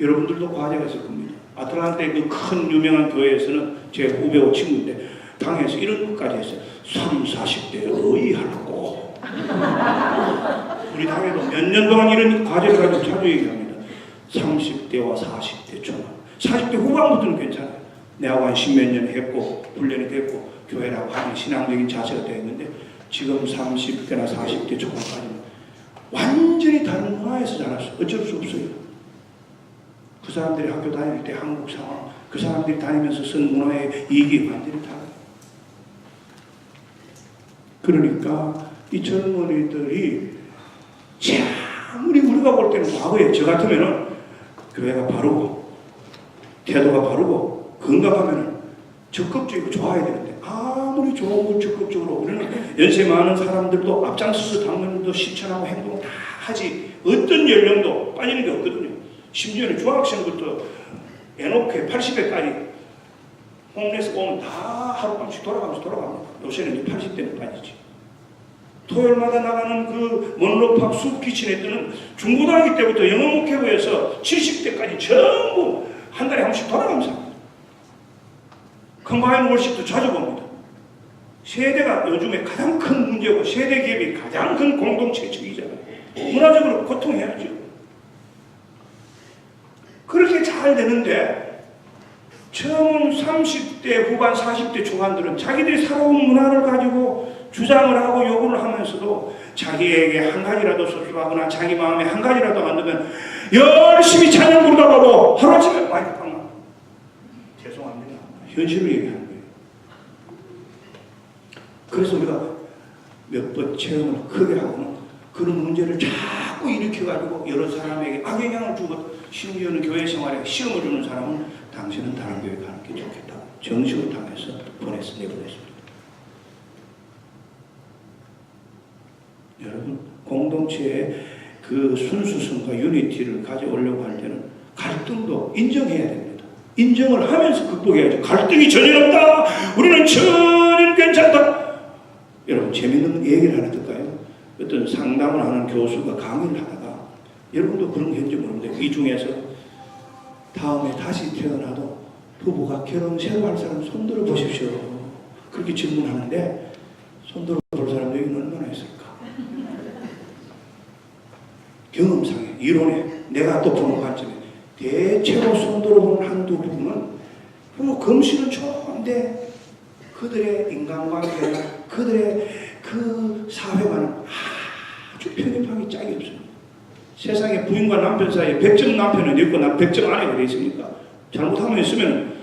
여러분들도 과제가 있을 겁니다. 아틀란타의 그 큰 유명한 교회에서는 제 후배고 친구인데 당에서 이런 것까지 했어요. 30, 40대에 의의하라고. 우리 당에도 몇 년 동안 이런 과제를 가지고 자주 얘기합니다. 30대와 40대 초반. 40대 후반부터는 괜찮아요. 내하고 한 10몇 년 했고 훈련이 됐고 교회라고 하는 신앙적인 자세가 되어 있는데, 지금 30대나 40대 초반까지는 완전히 다른 문화에서 자랐어요. 어쩔 수 없어요. 그 사람들이 학교 다닐 때 한국 상황, 그 사람들이 다니면서 쓴 문화의 이익이 완전히 달라요. 그러니까 이 젊은이들이 아무리 우리가 볼 때는 과거에 저 같으면은 교회가 바르고 태도가 바르고 건강하면은 적극적이고 좋아야 되는데, 아무리 좋은 걸 적극적으로 우리는 연세 많은 사람들도 앞장서서 당면도 실천하고 행동을 다 하지 어떤 연령도 빠지는 게 없거든요. 심지어는 중학생부터 애놓게 80회까지 홈레스 오면 다 하룻밤씩 돌아갑니다. 요새는 80대는 빠지지. 토요일마다 나가는 그 먼로팍 숲키친에 뜨는 중고등학교 때부터 영어 목회부에서 70대까지 전부 한 달에 한 번씩 돌아가면서 컴바인 월십도 자주 봅니다. 세대가 요즘에 가장 큰 문제고 세대 기업이 가장 큰 공동체 측이잖아요. 문화적으로 고통해야죠. 그렇게 잘 되는데 처음 30대 후반 40대 초반들은 자기들이 살아온 문화를 가지고 주장을 하고 요구를 하면서도 자기에게 한 가지라도 소수하거나 자기 마음에 한 가지라도 안 들면 열심히 찬양 부르다가 뭐 하루아침에 많이 빵 죄송합니다. 현실을 얘기하는 거예요. 그래서 우리가 몇 번 체험을 크게 하고는 그런 문제를 자꾸 일으켜가지고 여러 사람에게 악영향을 주고 심지어는 교회 생활에 시험을 주는 사람은 당신은 다른 교회 가는 게 좋겠다고 정식을 당해서 내보냈습니다. 여러분 공동체의 그 순수성과 유니티를 가져오려고 할 때는 갈등도 인정해야 됩니다. 인정을 하면서 극복해야죠. 갈등이 전혀 없다. 우리는 전혀 괜찮다. 여러분 재밌는 얘기를 하나 듣까요? 어떤 상담을 하는 교수가 강의를 하다가 여러분도 그런 게 있는지 모르는데 이 중에서 다음에 다시 태어나도 부부가 결혼 새로 할 사람 손들어 보십시오. 그렇게 질문하는데 손들어 볼 사람 여기는 얼마나 있을까? 경험상에 이론에 내가 또 보는 관점에 대체로 손들어 보는 한두 부부는 뭐 금실은 좋은데 그들의 인간관계나 그들의 그 사회와는 아주 편협하기 짝이 없습니다. 세상에 부인과 남편 사이에 100점 남편은 있고 100점 아내가 되어 있으니까 잘못하면 있으면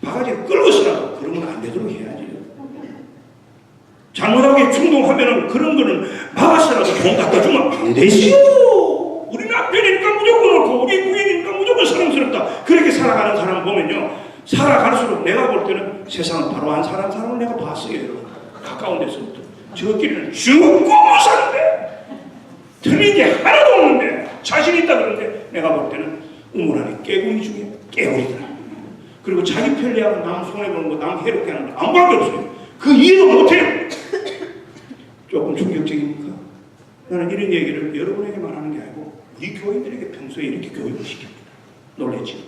바가지를 끌고서라도 그러면 안 되도록 해야지. 잘못하게 충동하면은 그런 거는 막아서라도 돈 갖다 주면 안 되지요. 우리 남편이니까 무조건 옳고 우리 부인이니까 무조건 사랑스럽다. 그렇게 살아가는 사람 보면요. 살아갈수록 내가 볼 때는 세상은 바로 한 사람을 내가 봤어요. 여러분. 가까운 데서부터. 저끼리는 죽고 못 사는데 틀린 게 하나도 없는데 자신 있다 그러는데 내가 볼 때는 우물 안에 깨구리 중에 깨구리더라. 그리고 자기 편리하고 남 손해보는 거 남 해롭게 하는 거 아무밖에 없어요. 그 이해도 못해요. 조금 충격적입니까? 나는 이런 얘기를 여러분에게만 하는 게 아니고 우리 교인들에게 평소에 이렇게 교육을 시킵니다. 놀랬지.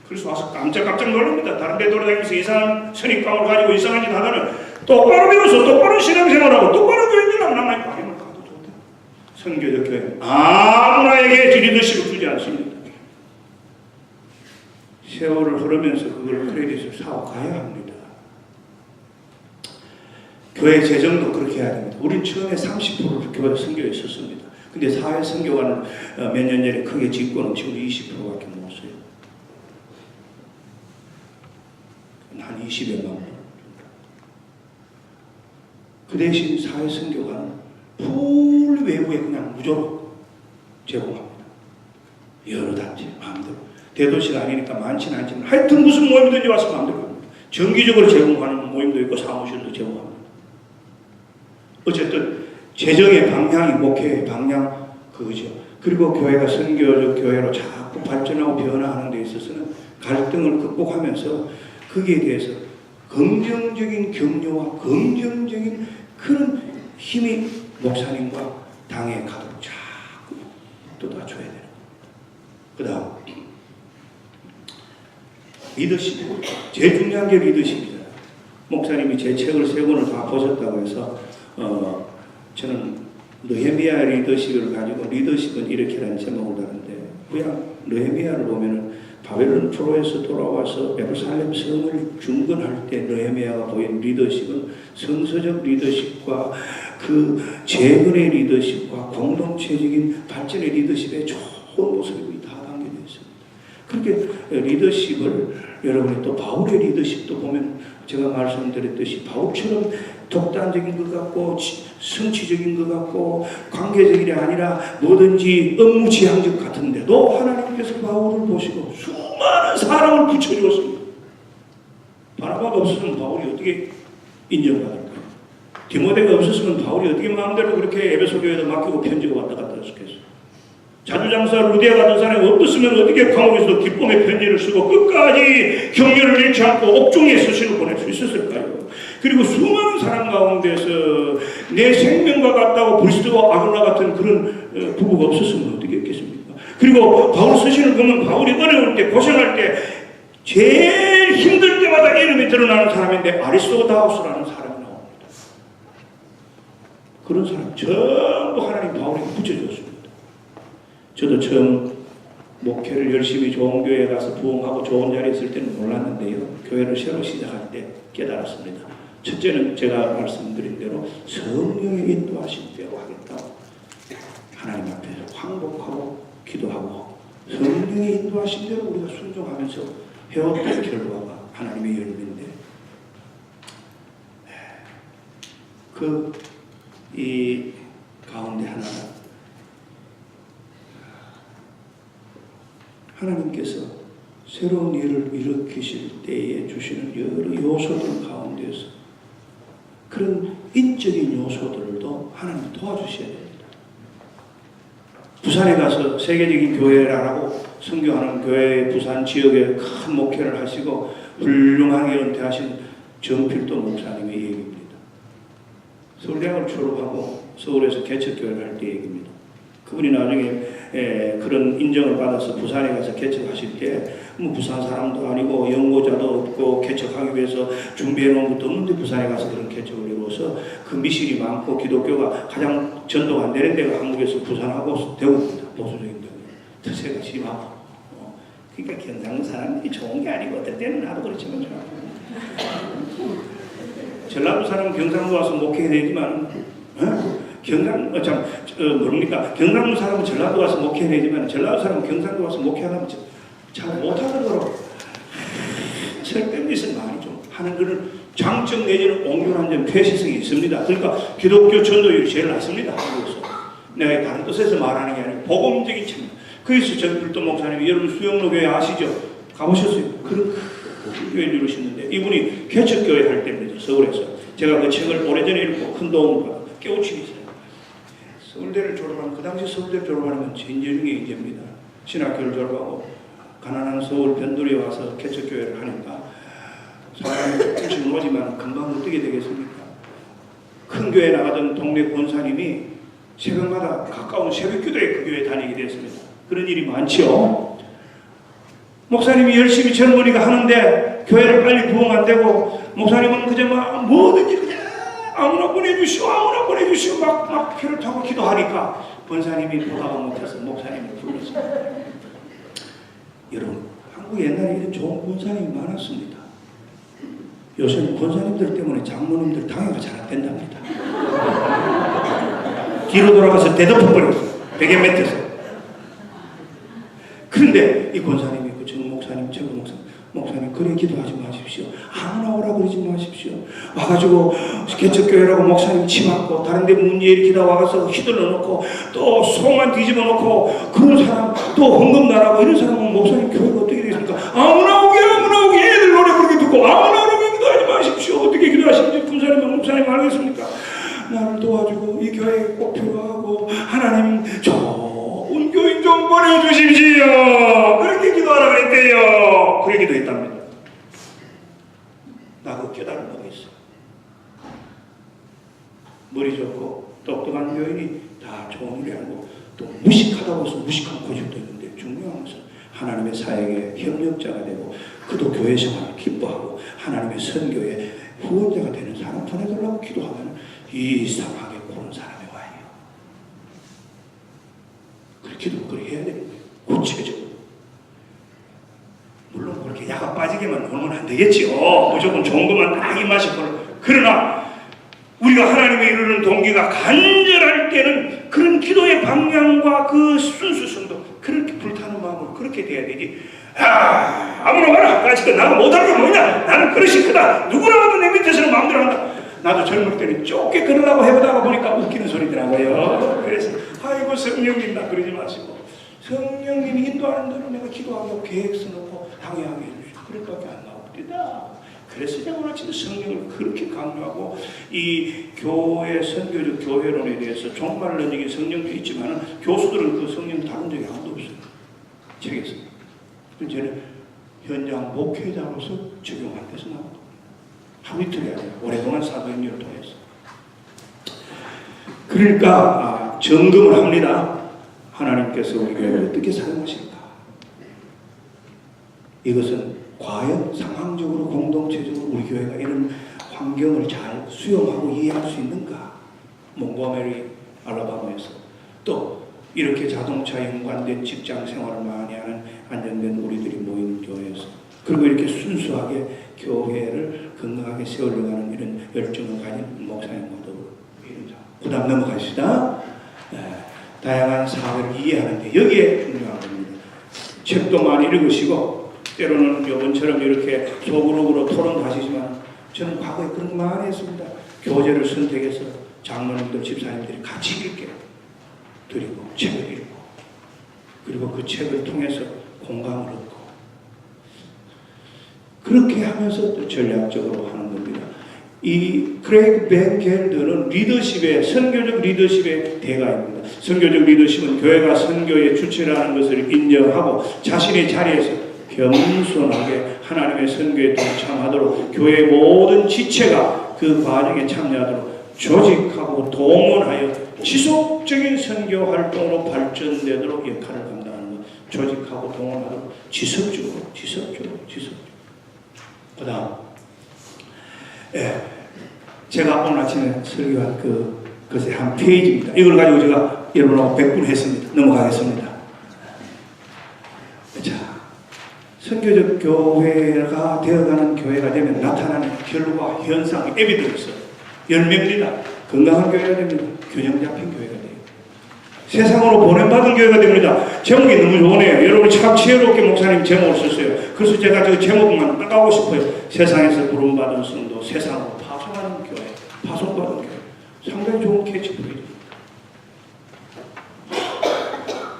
그래서 와서 깜짝 놀랍니다. 다른 데 돌아다니면서 이상한 선입감을 가지고 이상한 짓 하다는 똑바로 배워서 똑바로 신앙생활하고 똑바로 교인들하고 남아있고 하면 가도 좋다. 선교적 교회 아무나에게 리더십을 주지 않습니다. 세월을 흐르면서 그걸 크레딧을 사고 가야 합니다. 교회 재정도 그렇게 해야 됩니다. 우린 처음에 30%를 교회 선교에 썼습니다. 근데 사회 선교관을 몇 년 전에 크게 짓고는 지금 20%밖에 못 써요. 한 20여만 원. 그 대신 사회 선교관은 풀 외부에 그냥 무조건 제공합니다. 여러 단체 마음대로. 대도시가 아니니까 많지는 않지만 하여튼 무슨 모임든지 와서 마음대로 합니다. 정기적으로 제공하는 모임도 있고 사무실도 제공합니다. 어쨌든 재정의 방향이 목회의 방향 그거죠. 그리고 교회가 선교적 교회로 자꾸 발전하고 변화하는 데 있어서는 갈등을 극복하면서 거기에 대해서 긍정적인 격려와 긍정적인 그런 힘이 목사님과 당에 가도록 자꾸 쏟아줘야 되는 거예요. 그 다음 리더십. 제일 중요한 게 리더십이잖아요. 목사님이 제 책을 3권을 다 보셨다고 해서 저는 느헤미야 리더십을 가지고 리더십은 이렇게라는 제목을 다는데 그냥 느헤미야를 보면은 바벨론 포로에서 돌아와서 예루살렘 성을 중건할 때 느헤미야가 보인 리더십은 성서적 리더십과 그 재건의 리더십과 공동체적인 발전의 리더십의 좋은 모습이 다 담겨져 있습니다. 그렇게 리더십을 여러분이 또 바울의 리더십도 보면 제가 말씀드렸듯이 바울처럼 독단적인 것 같고 성취적인 것 같고 관계적인 게 아니라 뭐든지 업무지향적 같은데도 하나님께서 바울을 보시고 수많은 사람을 붙여주었습니다. 바나바가 없으면 바울이 어떻게 인정받을까요? 디모데가 없었으면 바울이 어떻게 마음대로 그렇게 에베소 교회에다 맡기고 편지가 왔다 갔다 했겠어. 자주장사 루디아 같은 사람이 없었으면 어떻게 감옥에서 기쁨의 편지를 쓰고 끝까지 격려를 잃지 않고 옥중에 서신을 보낼 수 있었을까요? 그리고 수많은 사람 가운데서 내 생명과 같다고 브리스도와 아굴라 같은 그런 부부가 없었으면 어떻게 했겠습니까? 그리고 바울 서신을 보면 바울이 어려울 때 고생할 때 제일 힘들 때마다 이름이 드러나는 사람인데 아리스토다우스라는 사람이 나옵니다. 그런 사람 전부 하나님 바울에게 붙여줬습니다. 저도 처음 목회를 열심히 좋은 교회에 가서 부흥하고 좋은 자리에 있을 때는 몰랐는데요. 교회를 새로 시작할 때 깨달았습니다. 첫째는 제가 말씀드린 대로 성령의 인도하신 대로 하겠다고 하나님 앞에서 항복하고 기도하고 성령의 인도하신 대로 우리가 순종하면서 해왔던 결과가 하나님의 열매인데 이 가운데 하나가 하나님께서 새로운 일을 일으키실 때에 주시는 여러 요소들 가운데서 그런 인적인 요소들도 하나님 도와주셔야 됩니다. 부산에 가서 세계적인 교회를 하고 선교하는 교회 부산 지역에 큰 목회를 하시고 훌륭하게 은퇴하신 정필도 목사님의 얘기입니다. 서울대학을 졸업하고 서울에서 개척교회를 할 때 얘기입니다. 그분이 나중에 그런 인정을 받아서 부산에 가서 개척하실 때 뭐 부산 사람도 아니고 연고자도 없고 개척하기 위해서 준비해 놓은 것도 없는데 부산에 가서 그런 개척을 이루어서 그 미실이 많고 기독교가 가장 전도가 안 되는 데가 한국에서 부산하고 대구입니다. 보수적인 데가 특세가 심하고 그러니까 경상도 사람들이 좋은 게 아니고 어떨 때는 나도 그렇지만 전라도 사람은 경상도 와서 목회해야 되지만 경상도 사람은 전라도 와서 목회해야 되지만 전라도 사람은 경상도 와서 목회하려면 잘 못하더라고요. 쓸데없는 짓을 많이 좀 하는 그런 장점 내지는 옹졸한 점, 폐쇄성이 있습니다. 그러니까 기독교 전도율이 제일 낮습니다. 한국에서. 내가 다른 뜻에서 말하는 게 아니고 복음적인 측면. 그래서 정필도 목사님이 여러분 수영로 교회 아시죠? 가보셨어요? 그런 교회를 이루셨는데 이분이 개척교회 할 때입니다. 서울에서. 제가 그 책을 오래전에 읽고 큰 도움을 받고 깨우치기 전에 서울대를 졸업하는 그 당시 서울대를 졸업하는 건 인재 중에 인재입니다. 신학교를 졸업하고 가난한 서울 변두리에 와서 개척교회를 하니까 사람이 조금씩 오지만 금방 어떻게 되겠습니까? 큰 교회 나가던 동네 권사님이 새벽마다 가까운 새벽기도에 그 교회에 다니게 됐습니다. 그런 일이 많죠. 목사님이 열심히 젊은이가 하는데 교회를 빨리 부흥 안 되고 목사님은 그저 막 뭐든지 그냥 아무나 보내주시오 막 표를 타고 기도하니까 권사님이 보다가 못해서 목사님을 불렀습니다. 여러분 한국에 옛날에 이런 좋은 권사님이 많았습니다. 요새는 권사님들 때문에 장로님들 당회가 잘 안 된답니다. 뒤로 돌아가서 대덮어버렸어요. 베개 밑에서. 그런데 이 권사님이 그 정 목사님, 최고 목사님 그래 기도하지 마십시오. 아무나 오라 그러지 마십시오. 와가지고 개척교회라고 목사님 치맞고 다른데 문 일으키다 와서 휘둘러 놓고 또 속만 뒤집어 놓고 그런 사람 또 헌금 나라고 이런 사람은 목사님 교회가 어떻게 되겠습니까? 아무나 오게 애들 노래 부르게 듣고 아무나 오라고 기도하지 마십시오. 어떻게 기도하시는지 군사님 목사님 알겠습니까? 나를 도와주고 이 교회에 꼭 필요하고 하나님 좋은 교인 좀 보내주십시오. 그렇게 기도하라 그랬대요. 그래 기도했답니다. 나 그 깨달은 바가 있어. 머리 좋고 똑똑한 교인이 다 좋은 일이 아니고 또 무식하다고 해서 무식한 고집도 있는데 중요한 것은 하나님의 사역에 협력자가 되고 그도 교회 생활을 기뻐하고 하나님의 선교에 후원자가 되는 사람 보내달라고 기도하면 이상하게 그런 사람이 와요. 그렇게도 그렇게 해야 되는 거예요. 구체적으로. 물론 그렇게 야가 빠지게만 놀면 안 되겠지요. 무조건 좋은 것만 딱 입마시고. 그러나 우리가 하나님의 이루는 동기가 간절할 때는 그런 기도의 방향과 그 순수성도 그렇게 불타는 마음으로 그렇게 돼야 되지. 아무나 와라. 아직도 나가 못하는 게 뭐냐. 나는 그릇이 크다. 누구나 와도 내 밑에서는 마음대로 한다. 나도 젊을 때는 좁게 그러려고 해보다가 보니까 웃기는 소리더라고요. 그래서 아이고 성령님 나 그러지 마시고 성령님이 인도하는 대로 내가 기도하고 계획 써놓고 당회하게 해주시고 그럴 밖에 안 나옵니다. 그래서 제가 오늘 아침에 성령을 그렇게 강조하고 이 교회 선교적 교회론에 대해서 종말론적인 성령도 있지만 교수들은 그 성령 다룬 적이 아무도 없어요. 책에서. 저는 현장 목회자로서 적용할 때서 나온 겁니다. 하루 이틀이 아니라 오랫동안 사도행전을 통해서. 그러니까 점검을 합니다. 하나님께서 우리 교회를 어떻게 사용하실까? 이것은 과연 상황적으로 공동체적으로 우리 교회가 이런 환경을 잘 수용하고 이해할 수 있는가? 몽고메리 알라바마에서 또 이렇게 자동차 연관된 직장 생활을 많이 하는 안정된 우리들이 모이는 교회에서 그리고 이렇게 순수하게 교회를 건강하게 세우려는 이런 열정을 가진 목사님과도 그 다음 넘어가시다. 다양한 사회를 이해하는데 여기에 중요한 겁니다. 책도 많이 읽으시고 때로는 요번처럼 이렇게 소그룹으로 토론도 하시지만 저는 과거에 그런 거 많이 했습니다. 교재를 선택해서 장로님들, 집사님들이 같이 읽게 드리고 책을 읽고 그리고 그 책을 통해서 공감을 얻고 그렇게 하면서 또 전략적으로 하는 겁니다. 이 크레이그 벤 겔더는 리더십의 선교적 리더십의 대가입니다. 선교적 리더십은 교회가 선교의 주체라는 것을 인정하고 자신의 자리에서 겸손하게 하나님의 선교에 동참하도록 교회의 모든 지체가 그 과정에 참여하도록 조직하고 동원하여 지속적인 선교 활동으로 발전되도록 역할을 감당하는 것. 조직하고 동원하도록 지속적으로. 그 다음 제가 오늘 아침에 설교한 그것의 한 페이지입니다. 이걸 가지고 제가 여러분하고 100분 했습니다. 넘어가겠습니다. 자, 선교적 교회가 되어가는 교회가 되면 나타나는 결과, 현상, 에비던스, 열매입니다. 건강한 교회가 됩니다. 균형 잡힌 교회가 돼요. 세상으로 보냄받은 교회가 됩니다. 제목이 너무 좋으네요. 여러분 참 지혜롭게 목사님 제목을 썼어요. 그래서 제가 저 제목만 딱 하고 싶어요. 세상에서 부름받은 성도, 세상으로 파송하는 교회, 파송받은 교회. 상당히 좋은 캐치프레이즈입니다.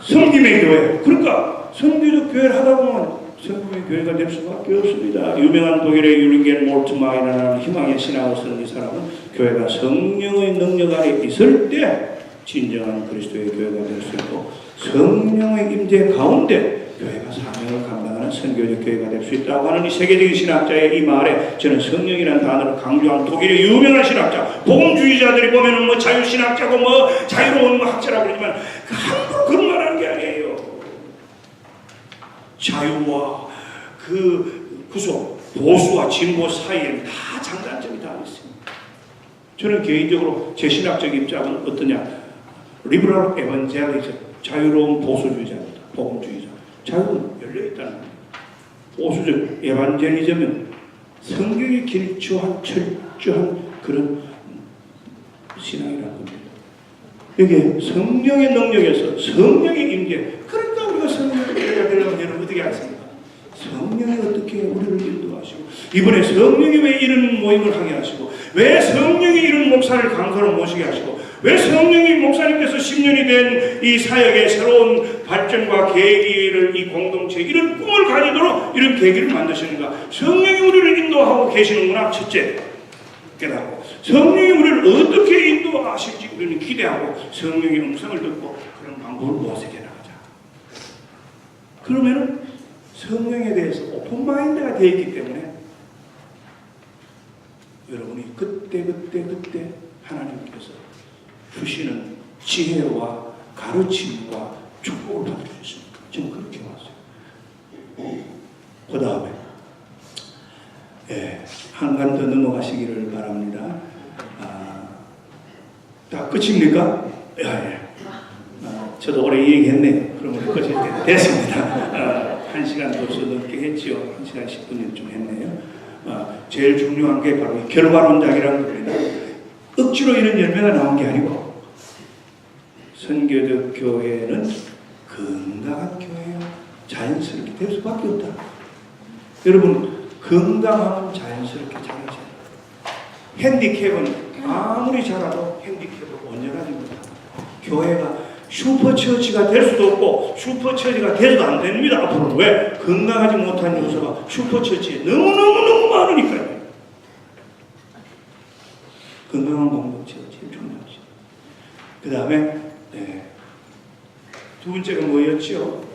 섬김의 교회. 그러니까 선교적 교회를 하다 보면 성공의 교회가 될 수밖에 없습니다. 유명한 독일의 유링겐 몰트마이라는 희망의 신학을 쓴 이 사람은 교회가 성령의 능력 아래 있을 때 진정한 그리스도의 교회가 될 수 있고 성령의 임재 가운데 교회가 사명을 감당하는 선교적 교회가 될 수 있다고 하는 이 세계적인 신학자의 이 말에 저는 성령이라는 단어를 강조한 독일의 유명한 신학자, 복음주의자들이 보면은 뭐 자유신학자고 뭐 자유로운 학자라고 그러지만 함부로 그런 말 하는 게 아니에요. 자유와 그 구속, 보수와 진보 사이에는 다 장단점이 다 있습니다. 저는 개인적으로 제 신학적 입장은 어떠냐? 리버럴 에반젤리즘, 자유로운 보수주의자입니다. 복음주의자. 자유는 열려있다는 겁니다. 보수적 에반젤리즘은 성경에 길쭉한 철저한 그런 신앙이라는 겁니다. 여기에 성령의 능력에서 성령의 임재. 그러니까 우리가 성령의 교회가 되려면 여러분 어떻게 하십니까? 성령이 어떻게 우리를 인도하시고 이번에 성령이 왜 이런 모임을 하게 하시고 왜 성령이 이런 목사를 강사로 모시게 하시고 왜 성령이 목사님께서 10년이 된 이 사역의 새로운 발전과 계기를 이 공동체 이런 꿈을 가지도록 이런 계기를 만드시는가? 성령이 우리를 인도하고 계시는구나. 첫째 깨닫고 성령이 우리를 어떻게 인도하실지 우리는 기대하고 성령의 음성을 듣고 그런 방법을 모색해 나가자. 그러면은 성령에 대해서 오픈마인드가 되어 있기 때문에 여러분이 그때 하나님께서 주시는 지혜와 가르침과 축복을 받을 수 있습니다. 저는 그렇게 왔어요. 그 다음에 한 간 더 넘어가시기를 바랍니다. 다 끝입니까? 저도 오래 얘기했네요. 그러면 끝일 때 됐습니다. 1시간 벌써 넘게 했지요. 1시간 10분 좀 했네요. 제일 중요한 게 바로 결과론작이라는 겁니다. 억지로 이런 열매가 나온 게 아니고 선교적 교회는 건강한 교회요. 자연스럽게 될 수밖에 없다. 여러분 건강하면 자연스럽게 자라져요. 핸디캡은 아무리 자라도 핸디캡을 온전하지 못합니다. 교회가 슈퍼처치가 될 수도 없고 슈퍼처치가 돼도 안 됩니다. 앞으로는 왜? 건강하지 못한 요소가 슈퍼처치에 너무 많으니까요. 건강한 공동체가 제일 중요하죠. 그 다음에 두 번째가 뭐였죠?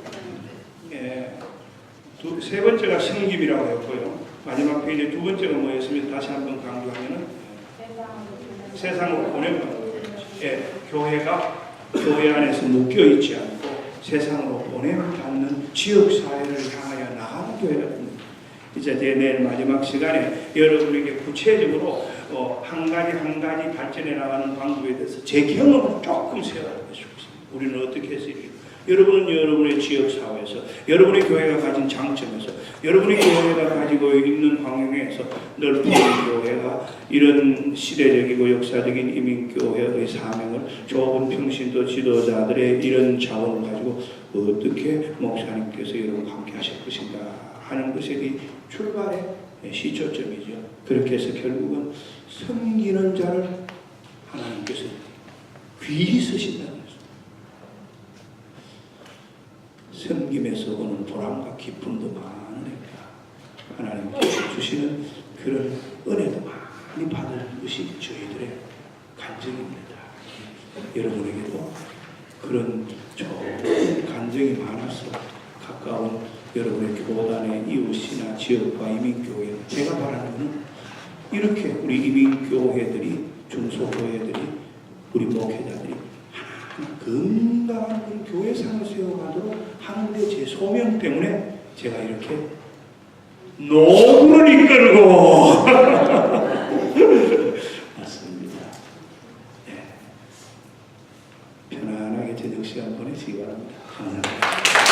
세 번째가 섬김이라고 했고요. 마지막 페이지 두 번째가 뭐였으면 다시 한번 강조하면은 세상으로 보내면 교회가 교회 안에서 묶여 있지 않고 세상으로 보냄받는 지역 사회를 향하여 나가는 교회가 됩니다. 이제 내일 마지막 시간에 여러분에게 구체적으로 한 가지 발전해 나가는 방법에 대해서 제 경험을 조금 세워드리고 싶습니다. 우리는 어떻게 해서 여러분은 여러분의 지역 사회에서 여러분의 교회가 가진 장점에서 여러분의 교회가 가지고 있는 환경에서 넓은 교회가 이런 시대적이고 역사적인 이민교회의 사명을 좁은 평신도 지도자들의 이런 자원을 가지고 어떻게 목사님께서 여러분과 함께 하실 것인가 하는 것이 출발의 시초점이죠. 그렇게 해서 결국은 섬기는 자를 하나님께서 귀히 쓰신다는 것입니다. 섬김에서 오는 보람과 기쁨도 많으니까 하나님께서 주시는 그런 은혜도 많이 받을 것이 저희들의 간증입니다. 여러분에게도 그런 좋은 간증이 많아서 가까운 여러분의 교단의 이웃이나 지역과 이민교회, 제가 바라는 것은 이렇게 우리 이민교회들이, 중소교회들이, 우리 목회자들이 건강한 교회상을 세워가도록 하는데 제 소명 때문에 제가 이렇게 노구를 이끌고 맞습니다. 편안하게 저녁 시간 보내시기 바랍니다. 감사합니다.